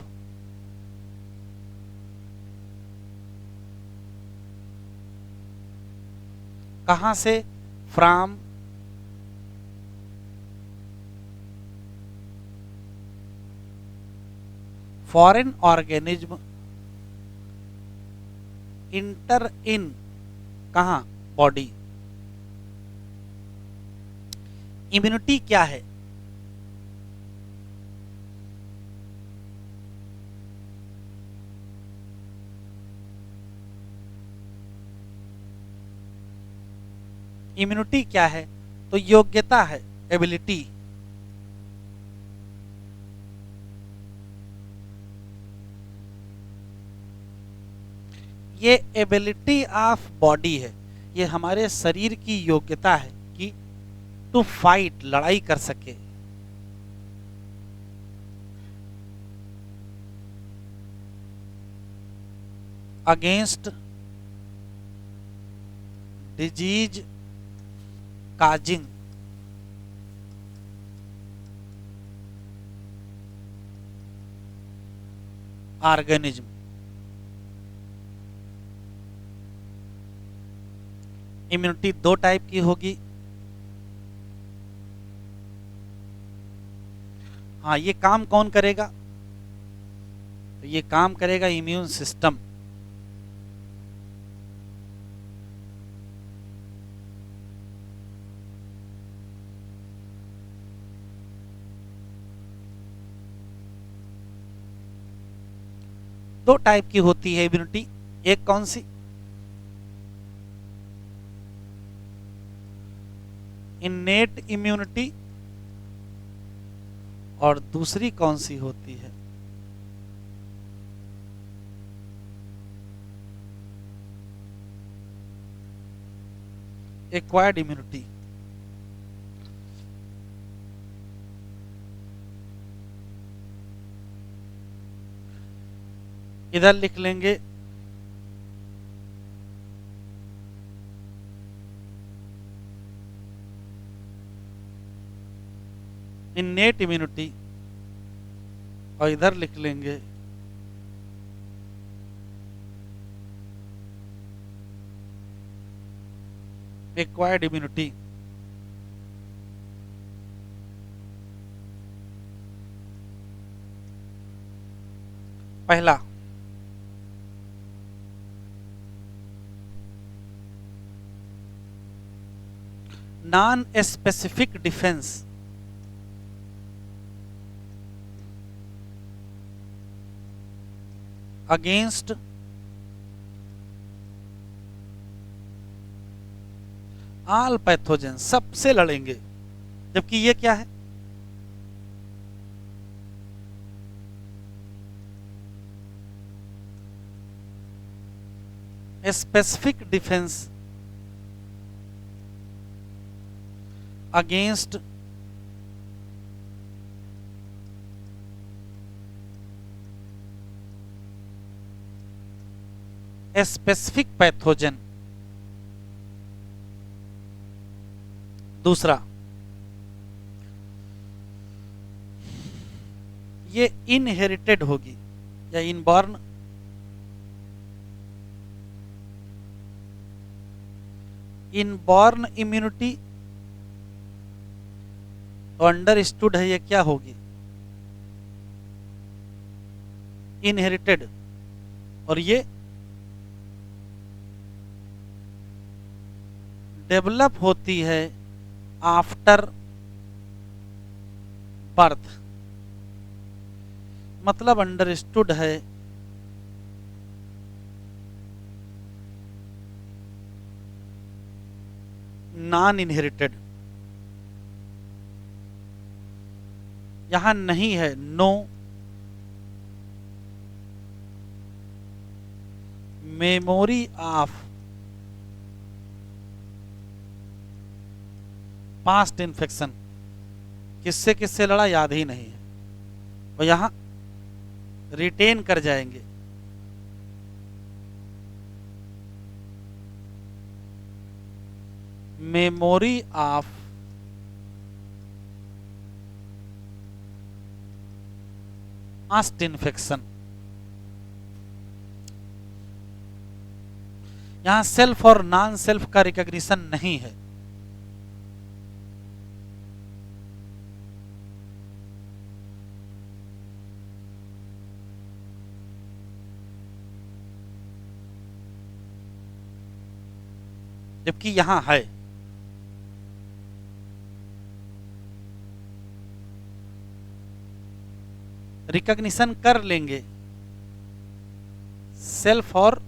कहां से, from foreign organism enter in कहाँ, बॉडी। इम्यूनिटी क्या है? इम्यूनिटी क्या है? तो योग्यता है, एबिलिटी। ये एबिलिटी ऑफ बॉडी है, ये हमारे शरीर की योग्यता है कि टू फाइट, लड़ाई कर सके। Against disease causing organism. Immunity दो टाइप की होगी। हाँ, ये काम कौन करेगा? तो ये काम करेगा इम्यून सिस्टम। दो टाइप की होती है इम्यूनिटी। एक कौन सी? Innate immunity. और दूसरी कौन सी होती है? Acquired immunity. इधर लिख लेंगे इन्नेट इम्यूनिटी और इधर लिख लेंगे एक्वायर्ड इम्यूनिटी। पहला, non specific defence. Against all pathogen, सबसे लड़ेंगे। जबकि ये क्या है? Specific defence against specific pathogen. दूसरा, ये इनहेरिटेड होगी या इनबॉर्न। इनबॉर्न इम्यूनिटी तो अंडरस्टूड है, ये क्या होगी? इनहेरिटेड। और ये डेवलप होती है आफ्टर बर्थ। मतलब अंडरस्टूड है नॉन इनहेरिटेड। यहां नहीं है no memory of past infection. किससे किससे लड़ा याद ही नहीं है, और यहां रिटेन कर जाएंगे। Memory of past infection. यहां सेल्फ और नॉन सेल्फ का रिकॉग्निशन नहीं है। जबकि यहां है। रिकॉग्निशन कर लेंगे सेल्फ और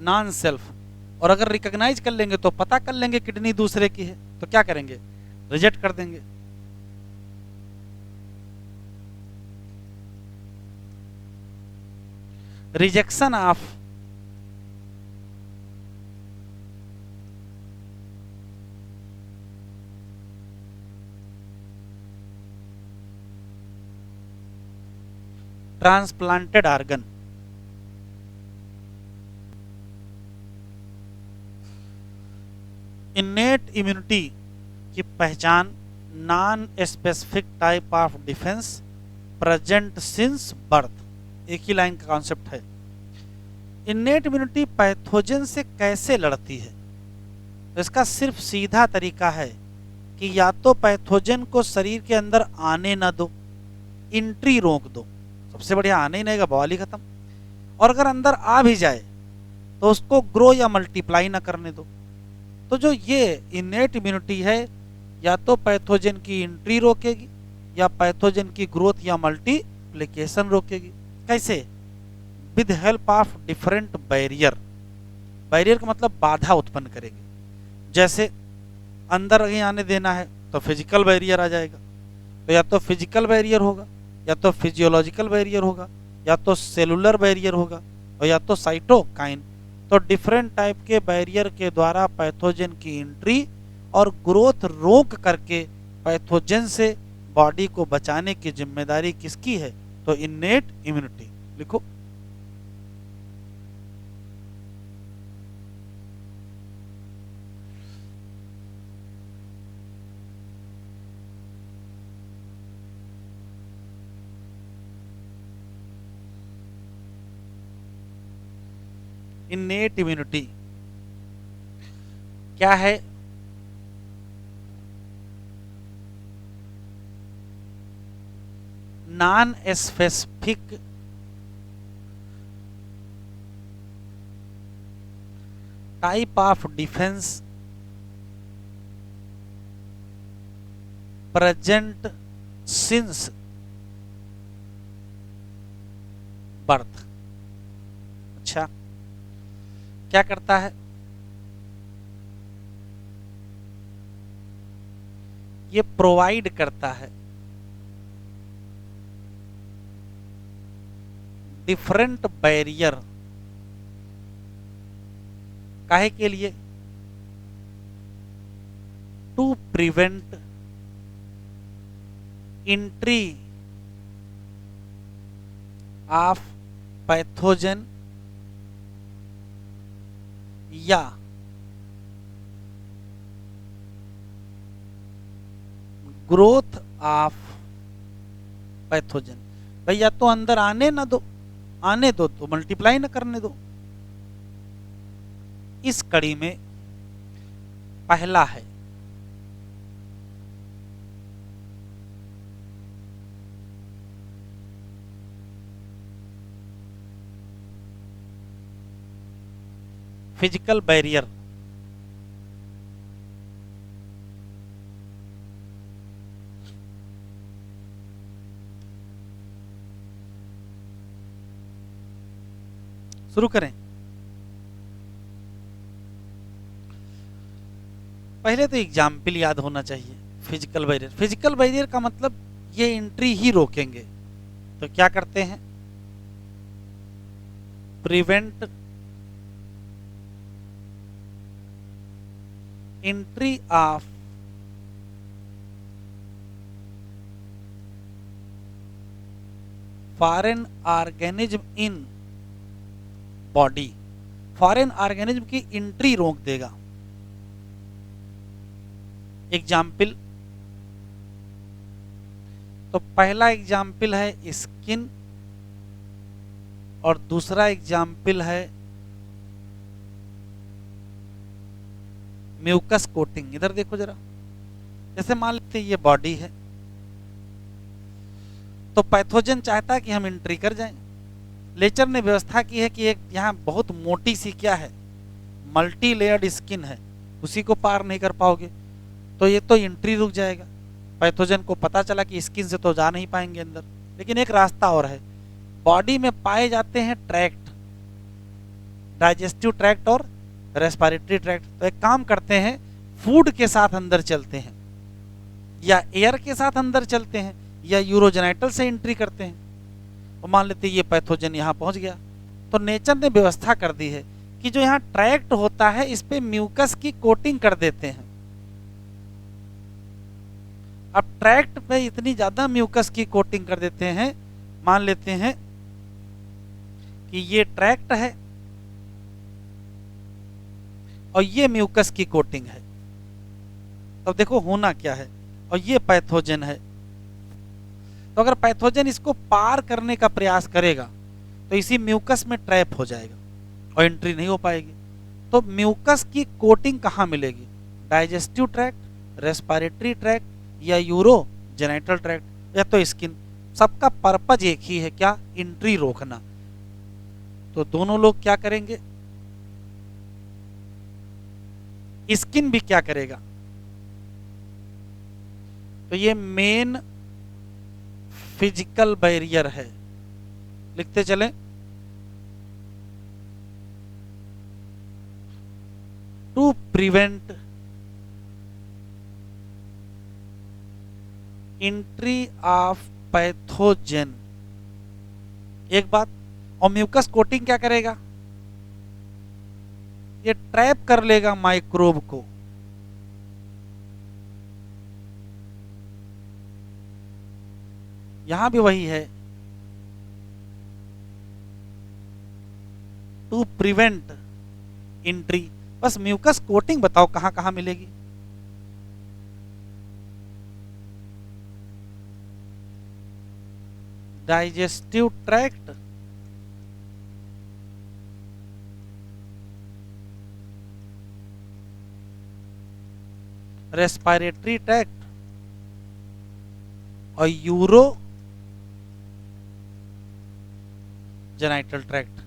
नॉन सेल्फ, और अगर रिकॉग्नाइज कर लेंगे तो पता कर लेंगे किडनी दूसरे की है, तो क्या करेंगे, रिजेक्ट कर देंगे। Rejection of transplanted organ. Innate immunity की पहचान non specific type of defence present since birth. एक ही लाइन का कॉन्सेप्ट है। इन्नेट इम्यूनिटी पैथोजन से कैसे लड़ती है? तो इसका सिर्फ सीधा तरीका है कि या तो पैथोजन को शरीर के अंदर आने ना दो, एंट्री रोक दो। सबसे बढ़िया आने ही नहीं का बवाल ही खत्म। और अगर अंदर आ भी जाए तो उसको ग्रो या मल्टीप्लाई ना करने दो। तो जो ये इनेट इम्यूनिटी है, या तो पैथोजन की एंट्री रोकेगी या पैथोजन की ग्रोथ या मल्टीप्लिकेशन रोकेगी। कैसे? With help of different barrier. Barrier का मतलब बाधा उत्पन्न करेगी। जैसे अंदर नहीं आने देना है तो फिजिकल बैरियर आ जाएगा। तो या तो फिजिकल बैरियर होगा, या तो फिजियोलॉजिकल बैरियर होगा, या तो सेलुलर बैरियर होगा, और या तो साइटोकाइन। तो डिफरेंट टाइप के बैरियर के द्वारा पैथोजन की एंट्री और ग्रोथ रोक करके पैथोजन से बॉडी को बचाने की जिम्मेदारी किसकी है? तो इन्नेट इम्यूनिटी। लिखो इन्नेट इम्यूनिटी क्या है? Non specific type of defence present since birth. अच्छा, क्या करता है? ये प्रोवाइड करता है डिफरेंट बैरियर। काहे के लिए? To prevent entry of pathogen या ग्रोथ ऑफ पैथोजन। भाई या तो अंदर आने ना दो, आने दो तो मल्टीप्लाई ना करने दो। इस कड़ी में पहला है फिजिकल बैरियर। शुरू करें। पहले तो एग्जाम्पल याद होना चाहिए। फिजिकल बैरियर, फिजिकल बैरियर का मतलब ये एंट्री ही रोकेंगे। तो क्या करते हैं? Prevent entry of foreign organism in body. Foreign organism की एंट्री रोक देगा। एग्जाम्पल, तो पहला एग्जाम्पल है स्किन और दूसरा एग्जाम्पल है म्यूकस कोटिंग। इधर देखो जरा, जैसे मान लेते हैं ये बॉडी है, तो पैथोजन चाहता है कि हम एंट्री कर जाएं, नेचर ने व्यवस्था की है कि एक यहाँ बहुत मोटी सी क्या है, मल्टी लेयर्ड स्किन है, उसी को पार नहीं कर पाओगे तो ये तो एंट्री रुक जाएगा। पैथोजन को पता चला कि स्किन से तो जा नहीं पाएंगे अंदर, लेकिन एक रास्ता और है। बॉडी में पाए जाते हैं ट्रैक्ट, डाइजेस्टिव ट्रैक्ट और रेस्पिरेटरी ट्रैक्ट। तो एक काम करते हैं, फूड के साथ अंदर चलते हैं या एयर के साथ अंदर चलते हैं या यूरोजेनाइटल से एंट्री करते हैं। और मान लेते हैं ये पैथोजन यहाँ पहुंच गया, तो नेचर ने व्यवस्था कर दी है कि जो यहाँ ट्रैक्ट होता है इस पे म्यूकस की कोटिंग कर देते हैं। अब ट्रैक्ट पे इतनी ज्यादा म्यूकस की कोटिंग कर देते हैं, मान लेते हैं कि ये ट्रैक्ट है और ये म्यूकस की कोटिंग है। तो देखो होना क्या है, और ये पैथोजन है। तो अगर पैथोजन इसको पार करने का प्रयास करेगा तो इसी म्यूकस में ट्रैप हो जाएगा और एंट्री नहीं हो पाएगी। तो म्यूकस की कोटिंग कहाँ मिलेगी? डाइजेस्टिव ट्रैक्ट, रेस्पिरेटरी ट्रैक्ट या यूरोजेनाइटल ट्रैक्ट या तो स्किन। सबका पर्पज एक ही है, क्या? एंट्री रोकना। तो दोनों लोग क्या करेंगे? स्किन भी क्या करेगा? तो ये मेन फिजिकल बैरियर है, लिखते चलें। To prevent entry of pathogen, एक बात। और म्यूकस कोटिंग क्या करेगा? ये ट्रैप कर लेगा माइक्रोब को। यहां भी वही है, टू प्रिवेंट एंट्री। बस म्यूकस कोटिंग बताओ कहां कहां मिलेगी? डाइजेस्टिव ट्रैक्ट, रेस्पिरेटरी ट्रैक्ट और यूरोजेनाइटल ट्रैक्ट।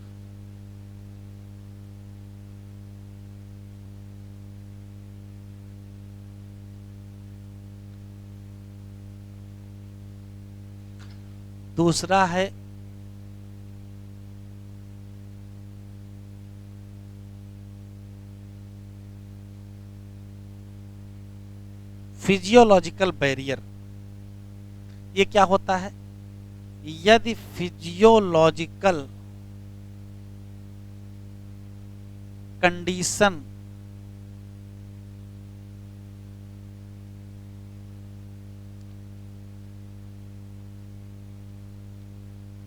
दूसरा है फिजियोलॉजिकल बैरियर। ये क्या होता है? यदि फिजियोलॉजिकल कंडीशन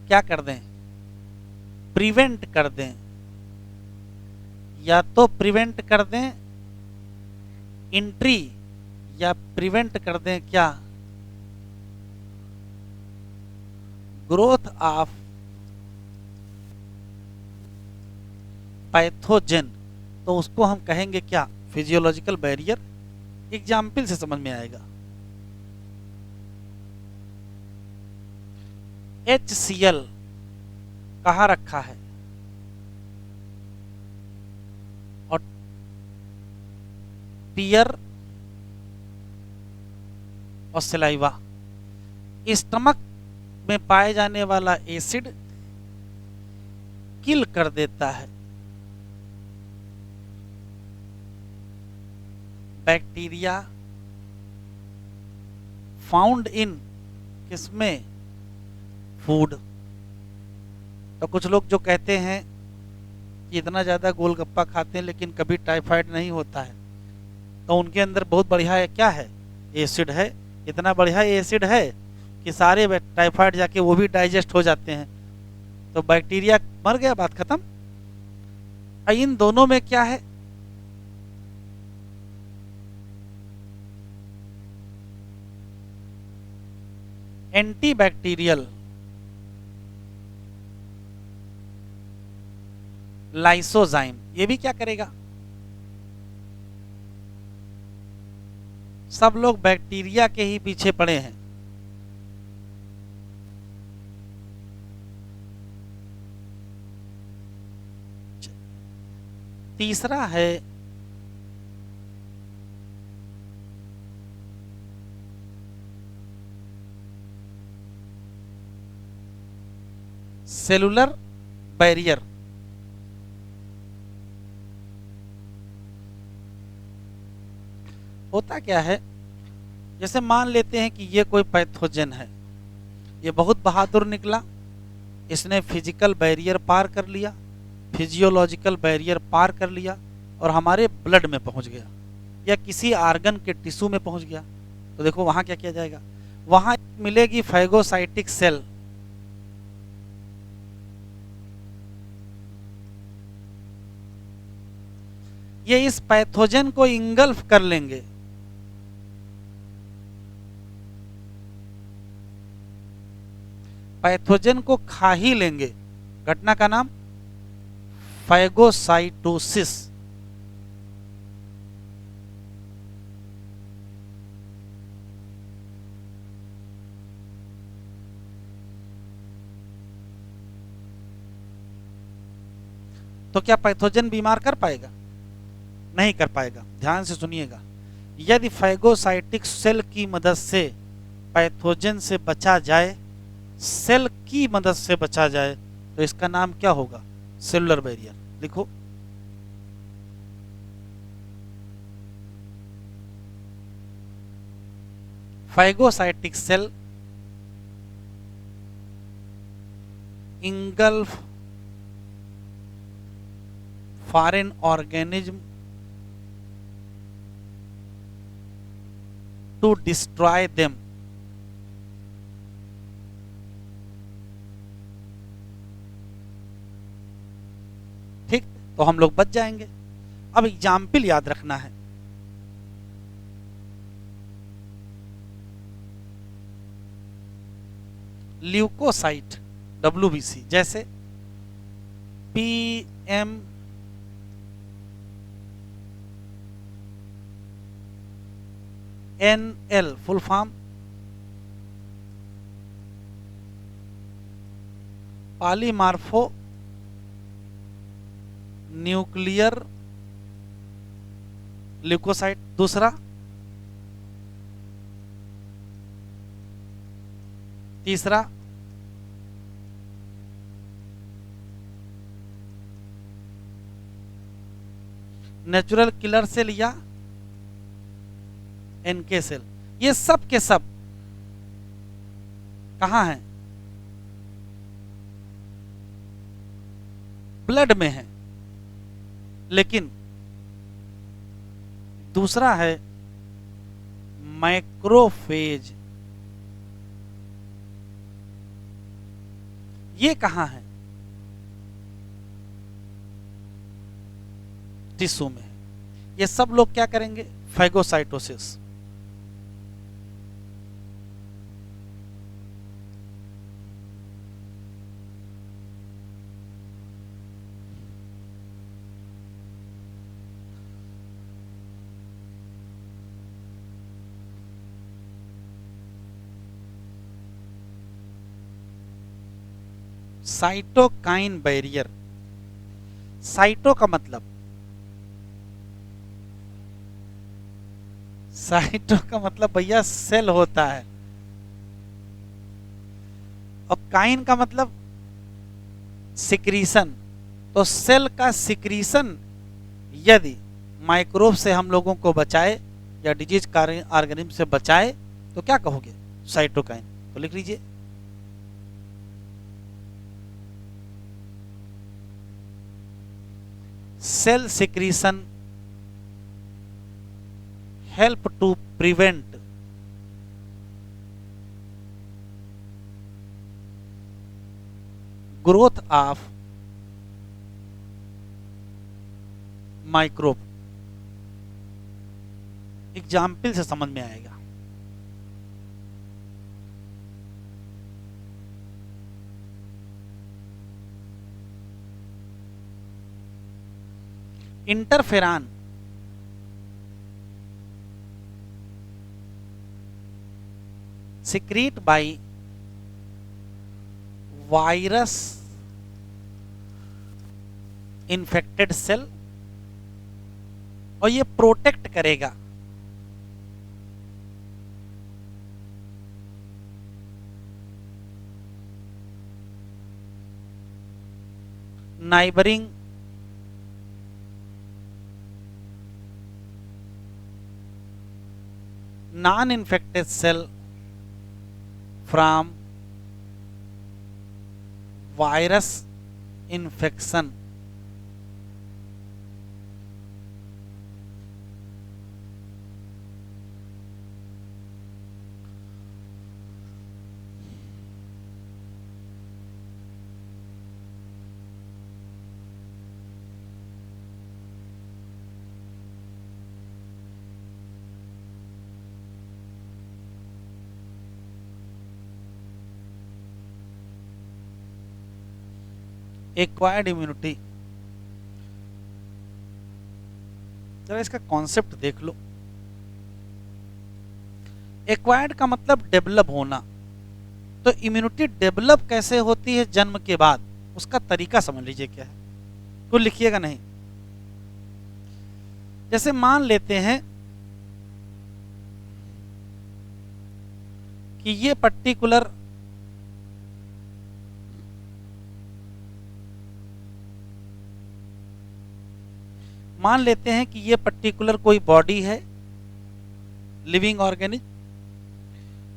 क्या कर दें? प्रिवेंट कर दें, या तो प्रिवेंट कर दें एंट्री या प्रिवेंट कर दें क्या? ग्रोथ ऑफ पैथोजन, तो उसको हम कहेंगे क्या? Physiological barrier. एग्जाम्पल से समझ में आएगा। HCl कहाँ रखा है? और टीयर और सलाइवा, स्टमक में पाए जाने वाला एसिड किल कर देता है बैक्टीरिया फाउंड इन किसमें? फूड। तो कुछ लोग जो कहते हैं कि इतना ज़्यादा गोलगप्पा खाते हैं लेकिन कभी टाइफाइड नहीं होता है, तो उनके अंदर बहुत बढ़िया है, क्या है? एसिड है। इतना बढ़िया एसिड है कि सारे टाइफाइड जाके वो भी डाइजेस्ट हो जाते हैं, तो बैक्टीरिया मर गया, बात खत्म। इन दोनों में क्या है? Antibacterial lysozyme. ये भी क्या करेगा? सब लोग बैक्टीरिया के ही पीछे पड़े हैं। तीसरा है सेलुलर बैरियर। होता क्या है, जैसे मान लेते हैं कि ये कोई पैथोजन है, ये बहुत बहादुर निकला, इसने फिजिकल बैरियर पार कर लिया, फिजियोलॉजिकल बैरियर पार कर लिया और हमारे ब्लड में पहुंच गया या किसी आर्गन के टिश्यू में पहुंच गया। तो देखो वहां क्या किया जाएगा, वहां मिलेगी फैगोसाइटिक सेल। ये इस पैथोजन को इंगल्फ कर लेंगे, पैथोजन को खा ही लेंगे। घटना का नाम फैगोसाइटोसिस। तो क्या पैथोजन बीमार कर पाएगा? नहीं कर पाएगा। ध्यान से सुनिएगा, यदि फैगोसाइटिक सेल की मदद से पैथोजन से बचा जाए, सेल की मदद से बचा जाए, तो इसका नाम क्या होगा? Cellular barrier. लिखो, phagocytic cell engulf foreign organism to destroy them। ठीक, तो हम लोग बच जाएंगे। अब एग्जाम्पल याद रखना है। ल्यूकोसाइट WBC, जैसे PMNL full form polymorphonuclear leucocyte. दूसरा, तीसरा नेचुरल किलर सेल या NK सेल। ये सब के सब कहां हैं? ब्लड में है। लेकिन दूसरा है मैक्रोफेज, ये कहां है? टिश्यू में है। ये सब लोग क्या करेंगे? फैगोसाइटोसिस। Cytokine barrier. साइटो का मतलब, साइटो का मतलब भैया सेल होता है, और काइन का मतलब सिक्रीशन। तो सेल का सिक्रीशन यदि माइक्रोब से हम लोगों को बचाए या डिजीज ऑर्गेनिज्म से बचाए, तो क्या कहोगे? साइटोकाइन। तो लिख लीजिए, cell secretion help to prevent growth of microbe। Example से समझ में आएगा। Interferon secrete by virus infected cell और ये प्रोटेक्ट करेगा। Neighbouring non infected cell from virus infection. Acquired immunity, जरा इसका कॉन्सेप्ट देख लो। एक्वायर्ड का मतलब डेवलप होना, तो इम्यूनिटी डेवलप कैसे होती है जन्म के बाद, उसका तरीका समझ लीजिए क्या है। तो लिखिएगा नहीं। जैसे मान लेते हैं कि ये पर्टिकुलर मान लेते हैं कि ये पर्टिकुलर कोई बॉडी है, लिविंग ऑर्गेनिज्म,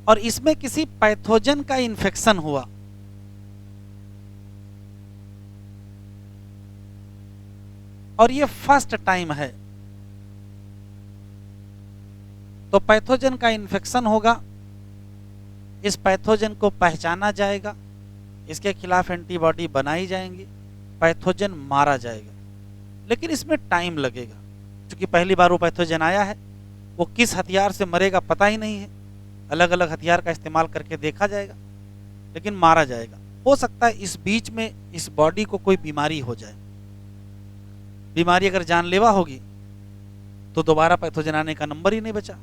और इसमें किसी पैथोजन का इन्फेक्शन हुआ। और ये फर्स्ट टाइम है, तो पैथोजन का इन्फेक्शन होगा, इस पैथोजन को पहचाना जाएगा, इसके खिलाफ एंटीबॉडी बनाई जाएंगी, पैथोजन मारा जाएगा। लेकिन इसमें टाइम लगेगा, क्योंकि पहली बार वो पैथोजन आया है, वो किस हथियार से मरेगा पता ही नहीं है। अलग अलग हथियार का इस्तेमाल करके देखा जाएगा, लेकिन मारा जाएगा। हो सकता है इस बीच में इस बॉडी को कोई बीमारी हो जाए। बीमारी अगर जानलेवा होगी तो दोबारा पैथोजन आने का नंबर ही नहीं बचा,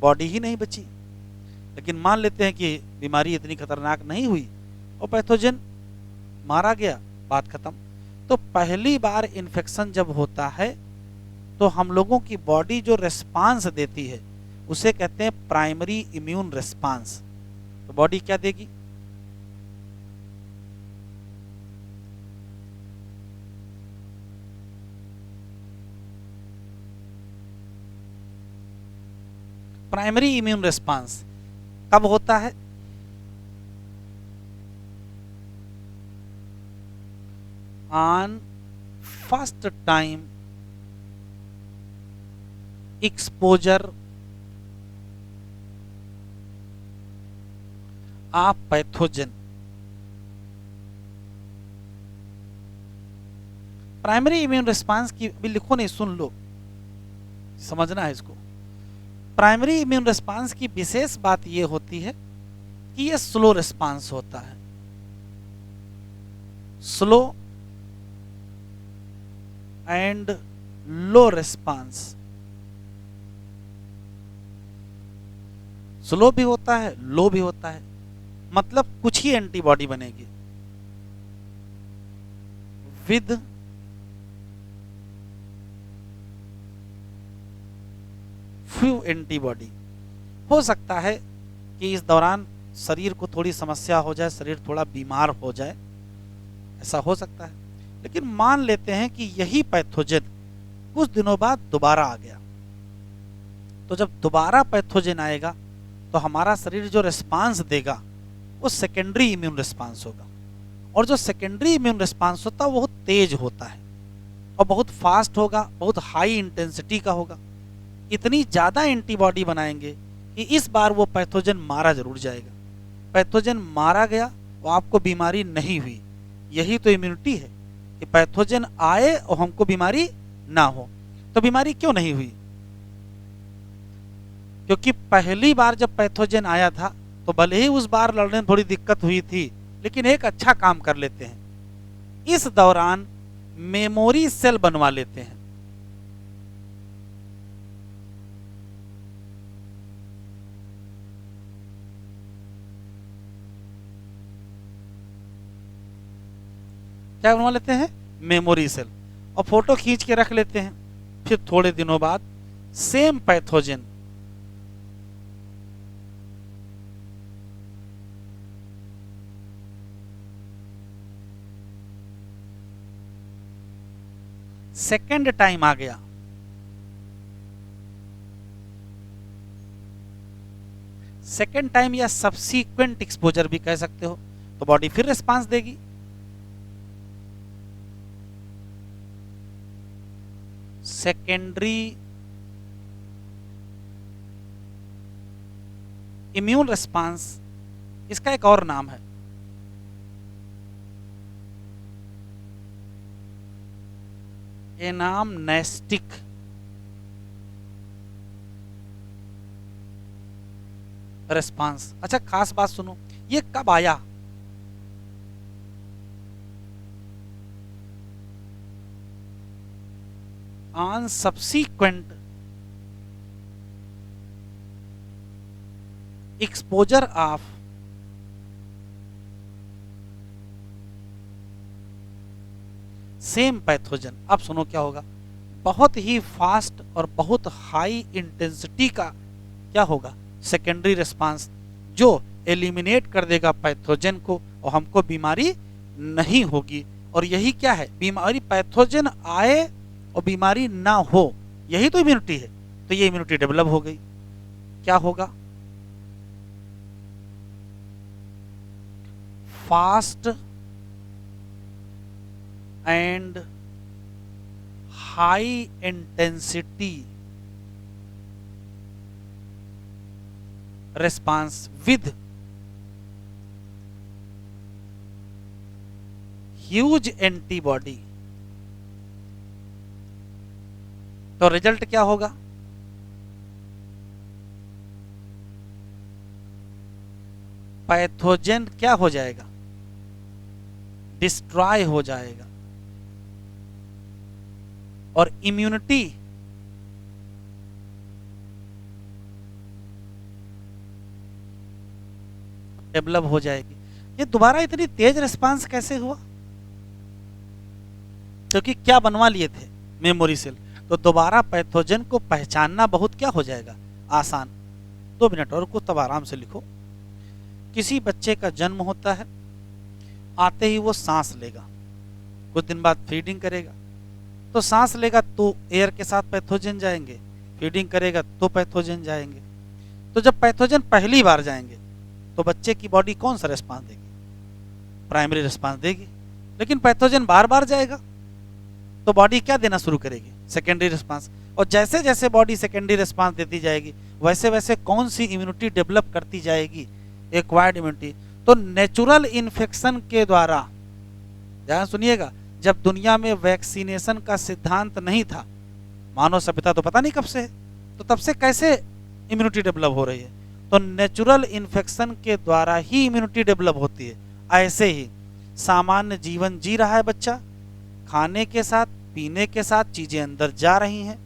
बॉडी ही नहीं बची। लेकिन मान लेते हैं कि बीमारी इतनी खतरनाक नहीं हुई और पैथोजन मारा गया, बात खत्म। तो पहली बार इन्फेक्शन जब होता है तो हम लोगों की बॉडी जो रेस्पॉन्स देती है उसे कहते हैं प्राइमरी इम्यून रेस्पॉन्स। तो बॉडी क्या देगी? प्राइमरी इम्यून रेस्पॉन्स कब होता है? On first time exposure of pathogen. Primary immune response की भी लिखो नहीं, सुन लो, समझना है इसको। प्राइमरी इम्यून रिस्पांस की विशेष बात यह होती है कि यह स्लो रिस्पांस होता है, slow and low response. Slow भी होता है, लो भी होता है, मतलब कुछ ही एंटीबॉडी बनेगी विद फ्यू एंटीबॉडी। हो सकता है कि इस दौरान शरीर को थोड़ी समस्या हो जाए, शरीर थोड़ा बीमार हो जाए, ऐसा हो सकता है। लेकिन मान लेते हैं कि यही पैथोजन कुछ दिनों बाद दोबारा आ गया, तो जब दोबारा पैथोजन आएगा तो हमारा शरीर जो रिस्पांस देगा वो सेकेंडरी इम्यून रिस्पांस होगा। और जो सेकेंडरी इम्यून रिस्पांस होता है वो बहुत तेज होता है और बहुत फास्ट होगा, बहुत हाई इंटेंसिटी का होगा। इतनी ज़्यादा एंटीबॉडी बनाएंगे कि इस बार वो पैथोजन मारा जरूर जाएगा। पैथोजन मारा गया, वो आपको बीमारी नहीं हुई। यही तो इम्यूनिटी है कि पैथोजन आए और हमको बीमारी ना हो। तो बीमारी क्यों नहीं हुई? क्योंकि पहली बार जब पैथोजन आया था तो भले ही उस बार लड़ने में थोड़ी दिक्कत हुई थी, लेकिन एक अच्छा काम कर लेते हैं, इस दौरान मेमोरी सेल बनवा लेते हैं। क्या बनवा लेते हैं? Memory cell. और फोटो खींच के रख लेते हैं, फिर थोड़े दिनों बाद सेम पैथोजन सेकेंड टाइम आ गया, सेकेंड टाइम या सब्सीक्वेंट एक्सपोजर भी कह सकते हो, तो बॉडी फिर रिस्पांस देगी। सेकेंडरी इम्यून रिस्पांस, इसका एक और नाम है एनामनेस्टिक रिस्पांस। अच्छा खास बात सुनो, ये कब आया? On subsequent exposure of same pathogen. अब सुनो क्या होगा, बहुत ही फास्ट और बहुत हाई इंटेंसिटी का क्या होगा, सेकेंडरी रिस्पांस, जो एलिमिनेट कर देगा पैथोजन को और हमको बीमारी नहीं होगी। और यही क्या है, बीमारी पैथोजन आए और बीमारी ना हो, यही तो इम्यूनिटी है। तो ये इम्यूनिटी डेवलप हो गई। क्या होगा, fast and high intensity response with huge antibody। तो रिजल्ट क्या होगा, पैथोजन क्या हो जाएगा, डिस्ट्रॉय हो जाएगा और इम्यूनिटी डेवलप हो जाएगी। ये दोबारा इतनी तेज रिस्पांस कैसे हुआ, क्योंकि क्या बनवा लिए थे, मेमोरी सेल। तो दोबारा पैथोजन को पहचानना बहुत क्या हो जाएगा, आसान। 2 मिनट और कुछ तब आराम से लिखो। किसी बच्चे का जन्म होता है, आते ही वो सांस लेगा, कुछ दिन बाद फीडिंग करेगा, तो सांस लेगा तो एयर के साथ पैथोजन जाएंगे, फीडिंग करेगा तो पैथोजन जाएंगे। तो जब पैथोजन पहली बार जाएंगे तो बच्चे की बॉडी कौन सा रिस्पांस देगी, प्राइमरी रिस्पांस देगी। लेकिन पैथोजन बार बार जाएगा तो बॉडी क्या देना शुरू करेगी, सेकेंडरी रिस्पांस। और जैसे जैसे बॉडी सेकेंडरी रिस्पांस देती जाएगी वैसे वैसे कौन सी इम्यूनिटी डेवलप करती जाएगी, एक्वायर्ड इम्यूनिटी। तो नेचुरल इन्फेक्शन के द्वारा, ध्यान सुनिएगा, जब दुनिया में वैक्सीनेशन का सिद्धांत नहीं था, मानव सभ्यता तो पता नहीं कब से है, तो तब से कैसे इम्यूनिटी डेवलप हो रही है, तो नेचुरल इन्फेक्शन के द्वारा ही इम्यूनिटी डेवलप होती है। ऐसे ही सामान्य जीवन जी रहा है बच्चा, खाने के साथ पीने के साथ चीजें अंदर जा रही हैं,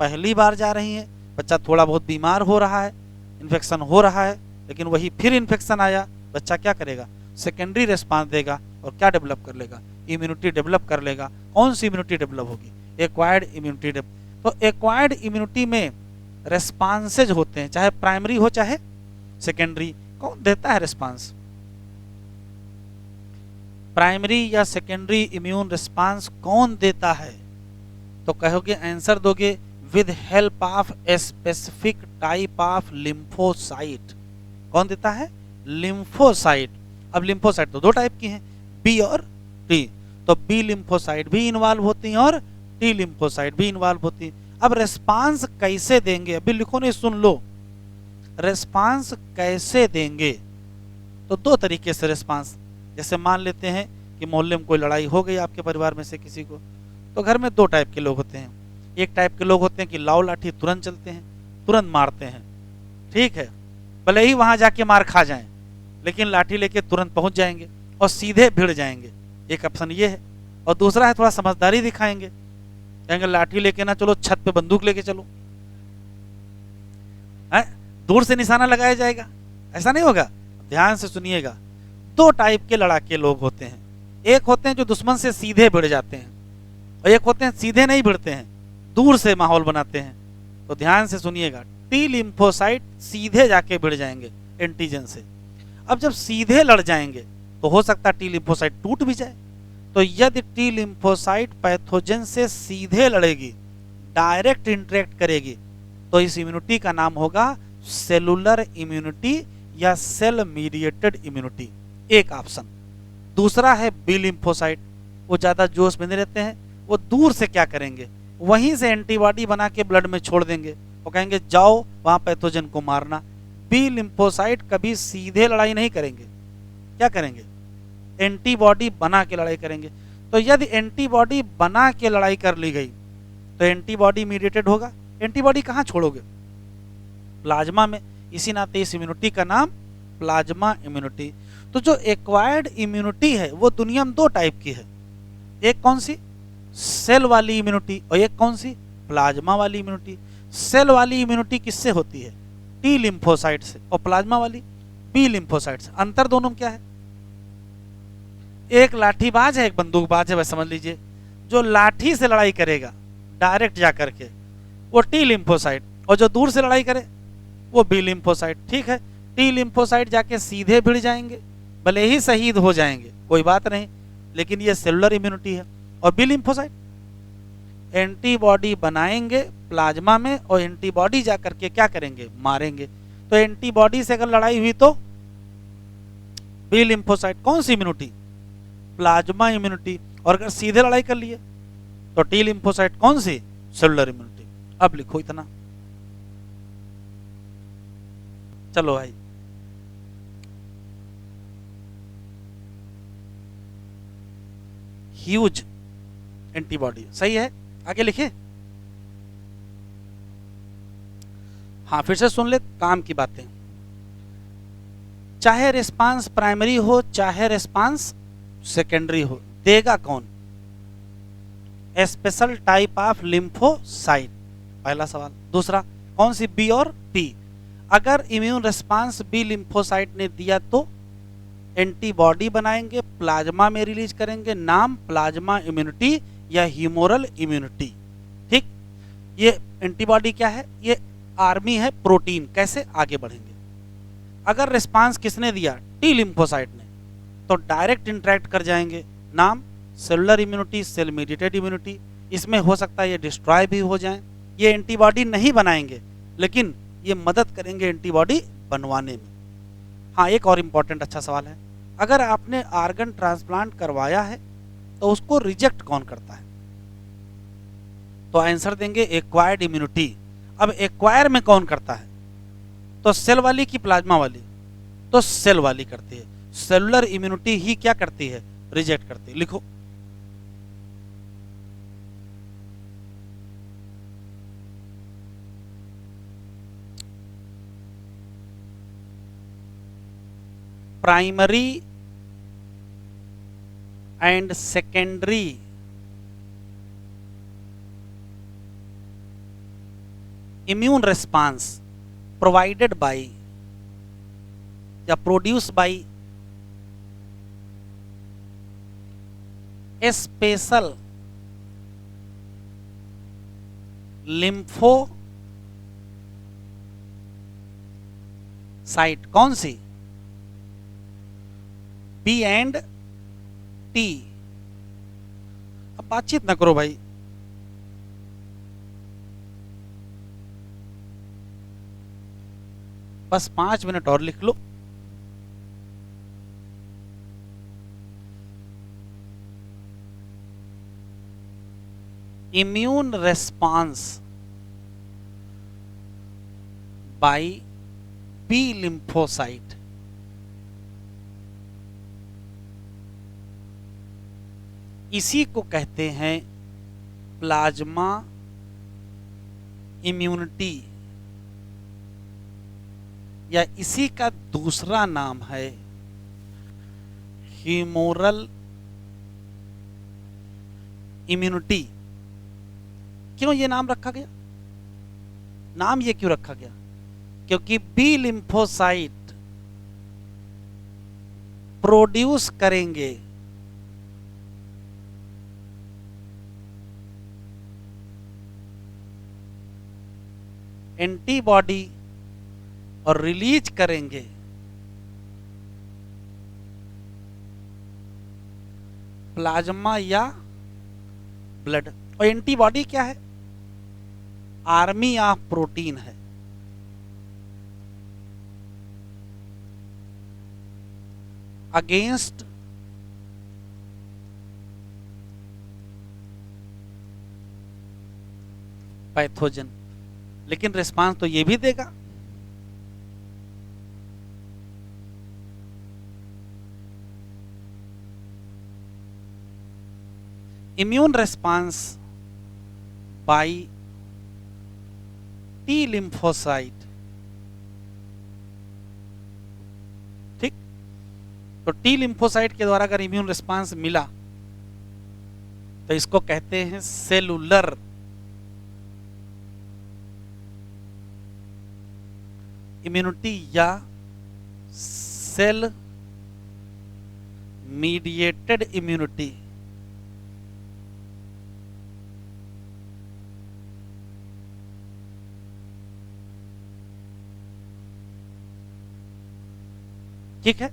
पहली बार जा रही हैं, बच्चा थोड़ा बहुत बीमार हो रहा है, इन्फेक्शन हो रहा है, लेकिन वही फिर इन्फेक्शन आया, बच्चा क्या करेगा, सेकेंडरी रिस्पांस देगा और क्या डेवलप कर लेगा, इम्यूनिटी डेवलप कर लेगा। कौन सी इम्यूनिटी डेवलप होगी, एक्वायर्ड इम्यूनिटी। तो एक्वायर्ड इम्यूनिटी में रेस्पॉन्सेज होते हैं, चाहे प्राइमरी हो चाहे सेकेंडरी। कौन देता है रिस्पांस, प्राइमरी या सेकेंडरी इम्यून रिस्पांस कौन देता है? तो कहोगे, आंसर दोगे, with help of a specific type of lymphocyte. कौन देता है, लिम्फोसाइट। अब लिम्फोसाइट तो 2 टाइप की हैं, बी और टी। तो बी लिम्फोसाइट भी इन्वॉल्व होती हैं और टी लिम्फोसाइट भी इन्वॉल्व होती है। अब रेस्पॉन्स कैसे देंगे, अभी लिखो नहीं, सुन लो, रेस्पॉन्स कैसे देंगे। तो 2 तरीके से रेस्पॉन्स, जैसे मान लेते हैं कि मोहल्ले में कोई लड़ाई हो गई आपके परिवार में से किसी को, तो घर में 2 टाइप के लोग होते हैं। एक टाइप के लोग होते हैं कि लाओ लाठी तुरंत चलते हैं, तुरंत मारते हैं, ठीक है, भले ही वहां जाके मार खा जाएं, लेकिन लाठी लेके तुरंत पहुंच जाएंगे और सीधे भिड़ जाएंगे, एक ऑप्शन ये है। और दूसरा है थोड़ा समझदारी दिखाएंगे, कहेंगे लाठी लेके ना चलो, छत पे बंदूक लेके चलो, है? दूर से निशाना लगाया जाएगा, ऐसा नहीं होगा। ध्यान से सुनिएगा, 2 टाइप के लड़ाके लोग होते हैं। एक होते हैं जो दुश्मन से सीधे भिड़ जाते हैं और एक होते हैं सीधे नहीं भिड़ते हैं, दूर से माहौल बनाते हैं। तो ध्यान से सुनिएगा, टी लिम्फोसाइट सीधे जाके भिड़ जाएंगे एंटीजन से। अब जब सीधे लड़ जाएंगे तो हो सकता है टी लिम्फोसाइट टूट भी जाए। तो यदि टी लिम्फोसाइट पैथोजन से सीधे लड़ेगी, डायरेक्ट इंटरेक्ट करेगी, तो इस इम्यूनिटी का नाम होगा सेलुलर इम्यूनिटी या सेल मीडिएटेड इम्यूनिटी, एक ऑप्शन। दूसरा है बी लिम्फोसाइट, वो ज़्यादा जोश में नहीं रहते हैं, वो दूर से क्या करेंगे, वहीं से एंटीबॉडी बना के ब्लड में छोड़ देंगे और कहेंगे जाओ वहाँ पैथोजन को मारना। बी लिम्फोसाइट कभी सीधे लड़ाई नहीं करेंगे, क्या करेंगे, एंटीबॉडी बना के लड़ाई करेंगे। तो यदि एंटीबॉडी बना के लड़ाई कर ली गई तो एंटीबॉडी मीडिएटेड होगा। एंटीबॉडी कहाँ छोड़ोगे, प्लाज्मा में, इसी नाते इस इम्यूनिटी का नाम प्लाज्मा इम्यूनिटी। तो जो एक्वायर्ड इम्यूनिटी है वो दुनिया में दो टाइप की है, एक कौन सी, सेल वाली इम्यूनिटी, और एक कौन सी, प्लाज्मा वाली इम्यूनिटी। सेल वाली इम्यूनिटी किससे होती है, टी लिम्फोसाइट से, और प्लाज्मा वाली बी लिम्फोसाइट से। अंतर दोनों में क्या है, एक लाठीबाज है एक बंदूकबाज है, वैसे समझ लीजिए। जो लाठी से लड़ाई करेगा डायरेक्ट जा करके वो टी लिम्फोसाइट, और जो दूर से लड़ाई करे वो बी लिम्फोसाइट। ठीक है, टी लिम्फोसाइट जाके सीधे भिड़ जाएंगे, भले ही शहीद हो जाएंगे कोई बात नहीं, लेकिन ये सेलुलर इम्यूनिटी है। और बी लिम्फोसाइट एंटीबॉडी बनाएंगे प्लाज्मा में, और एंटीबॉडी जा करके क्या करेंगे, मारेंगे। तो एंटीबॉडी से अगर लड़ाई हुई तो बी लिम्फोसाइट, कौन सी इम्यूनिटी, प्लाज्मा इम्यूनिटी। और अगर सीधे लड़ाई कर लिए तो टी लिम्फोसाइट, कौन सी, सेलुलर इम्यूनिटी। अब लिखो इतना, चलो भाई। ह्यूज एंटीबॉडी, सही है, आगे लिखे। हाँ फिर से सुन ले काम की बातें। चाहे रिस्पांस प्राइमरी हो चाहे रिस्पांस सेकेंडरी हो, देगा कौन, स्पेशल टाइप ऑफ लिम्फोसाइट, पहला सवाल। दूसरा कौन सी, बी और पी। अगर इम्यून रिस्पांस बी लिम्फोसाइट ने दिया तो एंटीबॉडी बनाएंगे, प्लाज्मा में रिलीज करेंगे, नाम प्लाज्मा इम्यूनिटी या ह्यूमोरल इम्यूनिटी। ठीक, ये एंटीबॉडी क्या है, ये आर्मी है प्रोटीन, कैसे आगे बढ़ेंगे। अगर रिस्पांस किसने दिया, टी लिम्फोसाइट ने, तो डायरेक्ट इंटरेक्ट कर जाएंगे, नाम cellular immunity, cell mediated immunity. इसमें हो सकता है ये डिस्ट्रॉय भी हो जाएं, ये एंटीबॉडी नहीं बनाएंगे लेकिन ये मदद करेंगे एंटीबॉडी बनवाने में। हाँ एक और इम्पॉर्टेंट अच्छा सवाल है, अगर आपने आर्गन ट्रांसप्लांट करवाया है तो उसको रिजेक्ट कौन करता है, तो आंसर देंगे एक्वायर्ड इम्यूनिटी। अब एक्वायर में कौन करता है, तो सेल वाली की प्लाज्मा वाली, तो सेल वाली करती है। सेलुलर इम्यूनिटी ही क्या करती है, रिजेक्ट करती है। लिखो, primary and secondary immune response provided by या produced by a special lymphocyte, कौन सी, बी एंड टी। अब बातचीत ना करो भाई, बस 5 मिनट और लिख लो। Immune response by B lymphocyte, इसी को कहते हैं प्लाज्मा इम्यूनिटी, या इसी का दूसरा नाम है ह्यूमोरल इम्यूनिटी। क्यों ये नाम रखा गया, नाम ये क्यों रखा गया, क्योंकि बी लिम्फोसाइट प्रोड्यूस करेंगे एंटीबॉडी और रिलीज करेंगे प्लाज्मा या ब्लड। और एंटीबॉडी क्या है? आर्मी ऑफ प्रोटीन है। Against pathogen. लेकिन रिस्पांस तो ये भी देगा। Immune response by T lymphocyte. ठीक, तो टी लिम्फोसाइट के द्वारा अगर इम्यून रिस्पांस मिला तो इसको कहते हैं सेलुलर इम्यूनिटी या सेल मीडिएटेड इम्यूनिटी। ठीक है,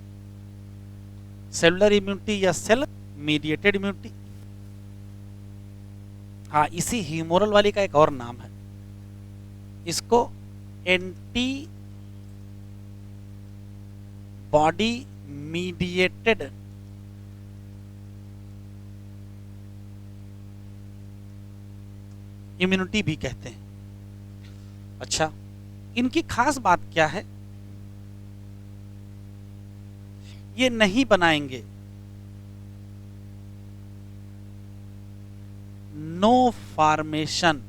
सेलुलर इम्यूनिटी या सेल मीडिएटेड इम्यूनिटी। हाँ, इसी ह्यूमोरल वाली का एक और नाम है, इसको एंटी बॉडी मीडिएटेड इम्यूनिटी भी कहते हैं। अच्छा, इनकी खास बात क्या है? ये नहीं बनाएंगे नो फॉर्मेशन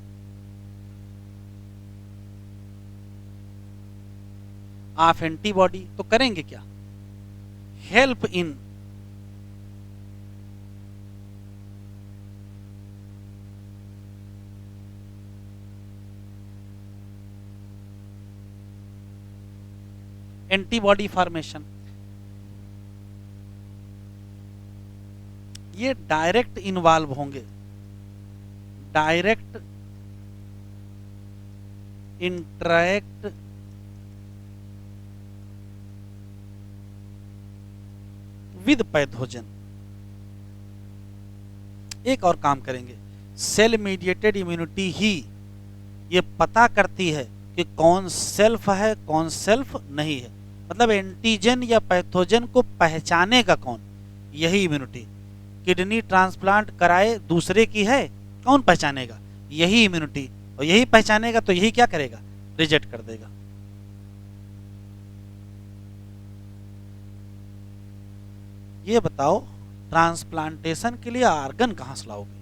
ऑफ एंटीबॉडी। तो करेंगे क्या? Help in antibody formation. ये डायरेक्ट इन्वॉल्व होंगे, डायरेक्ट इंटरैक्ट विद पैथोजन। एक और काम करेंगे, सेल मीडिएटेड इम्यूनिटी ही ये पता करती है कि कौन सेल्फ है कौन सेल्फ नहीं है। मतलब एंटीजन या पैथोजन को पहचानेगा कौन? यही इम्यूनिटी। किडनी ट्रांसप्लांट कराए दूसरे की है, कौन पहचानेगा? यही इम्यूनिटी। और यही पहचानेगा तो यही क्या करेगा? रिजेक्ट कर देगा। ये बताओ, ट्रांसप्लांटेशन के लिए आर्गन कहां से लाओगे?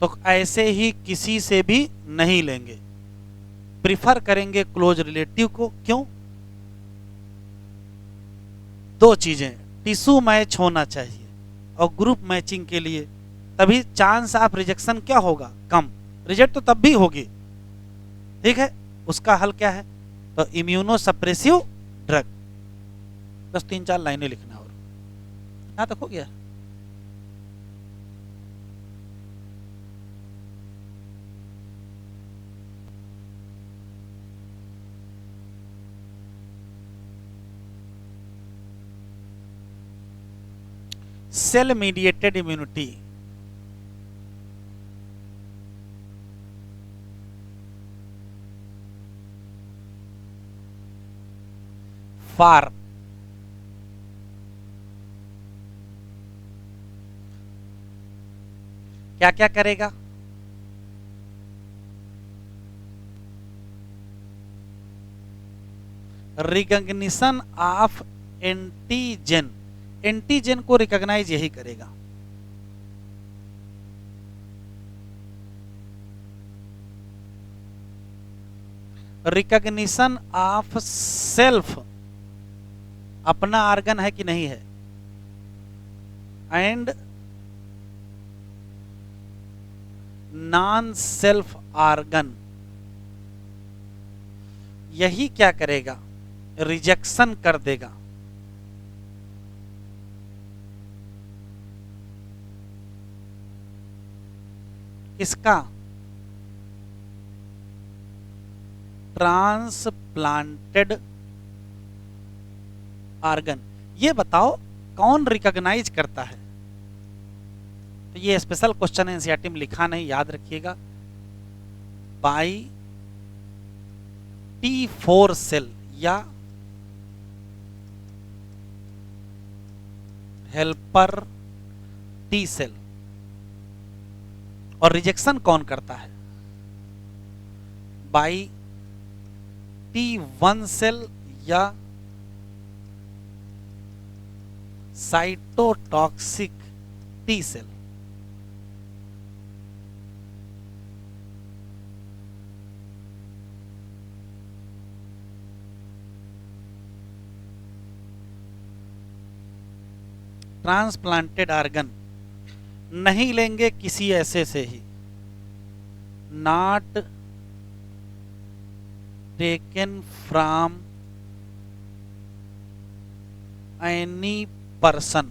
तो ऐसे ही किसी से भी नहीं लेंगे, प्रिफर करेंगे क्लोज रिलेटिव को। क्यों? दो चीजें, टिश्यू मैच होना चाहिए और ग्रुप मैचिंग के लिए, तभी चांस ऑफ रिजेक्शन क्या होगा? कम। रिजेक्ट तो तब भी होगी। ठीक है, उसका हल क्या है? तो इम्यूनो सप्रेसिव ड्रग। बस 3-4 लाइनें लिखना और यहां तक हो गया। सेल मीडिएटेड इम्यूनिटी फॉर क्या क्या करेगा? Recognition of antigen. एंटीजन को रिकॉग्नाइज यही करेगा। रिकॉग्निशन ऑफ सेल्फ, अपना आर्गन है कि नहीं है, एंड नॉन सेल्फ आर्गन। यही क्या करेगा? रिजेक्शन कर देगा। इसका ट्रांसप्लांटेड आर्गन, ये बताओ कौन रिकॉग्नाइज करता है? तो ये स्पेशल क्वेश्चन एनसीईआरटी में लिखा नहीं, याद रखिएगा। बाई T4 सेल या हेल्पर टी सेल। और रिजेक्शन कौन करता है? बाई T1 सेल या cytotoxic T cell. Transplanted organ नहीं लेंगे किसी ऐसे से ही, not taken from any person.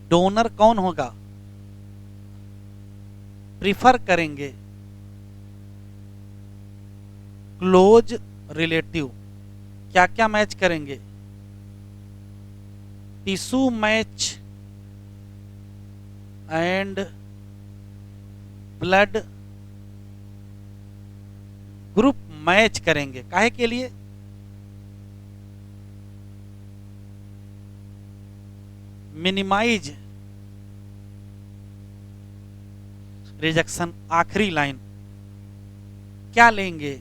Donor कौन होगा? प्रिफर करेंगे क्लोज रिलेटिव। क्या क्या मैच करेंगे? Tissue match and blood group match करेंगे। काहे के लिए? Minimise rejection. आखिरी लाइन क्या लेंगे?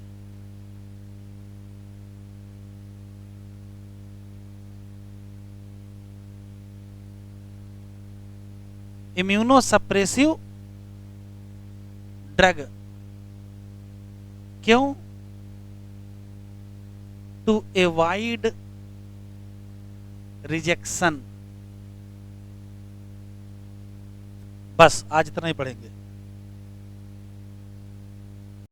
Immunosuppressive drug. क्यों? To avoid rejection. बस आज इतना ही पढ़ेंगे।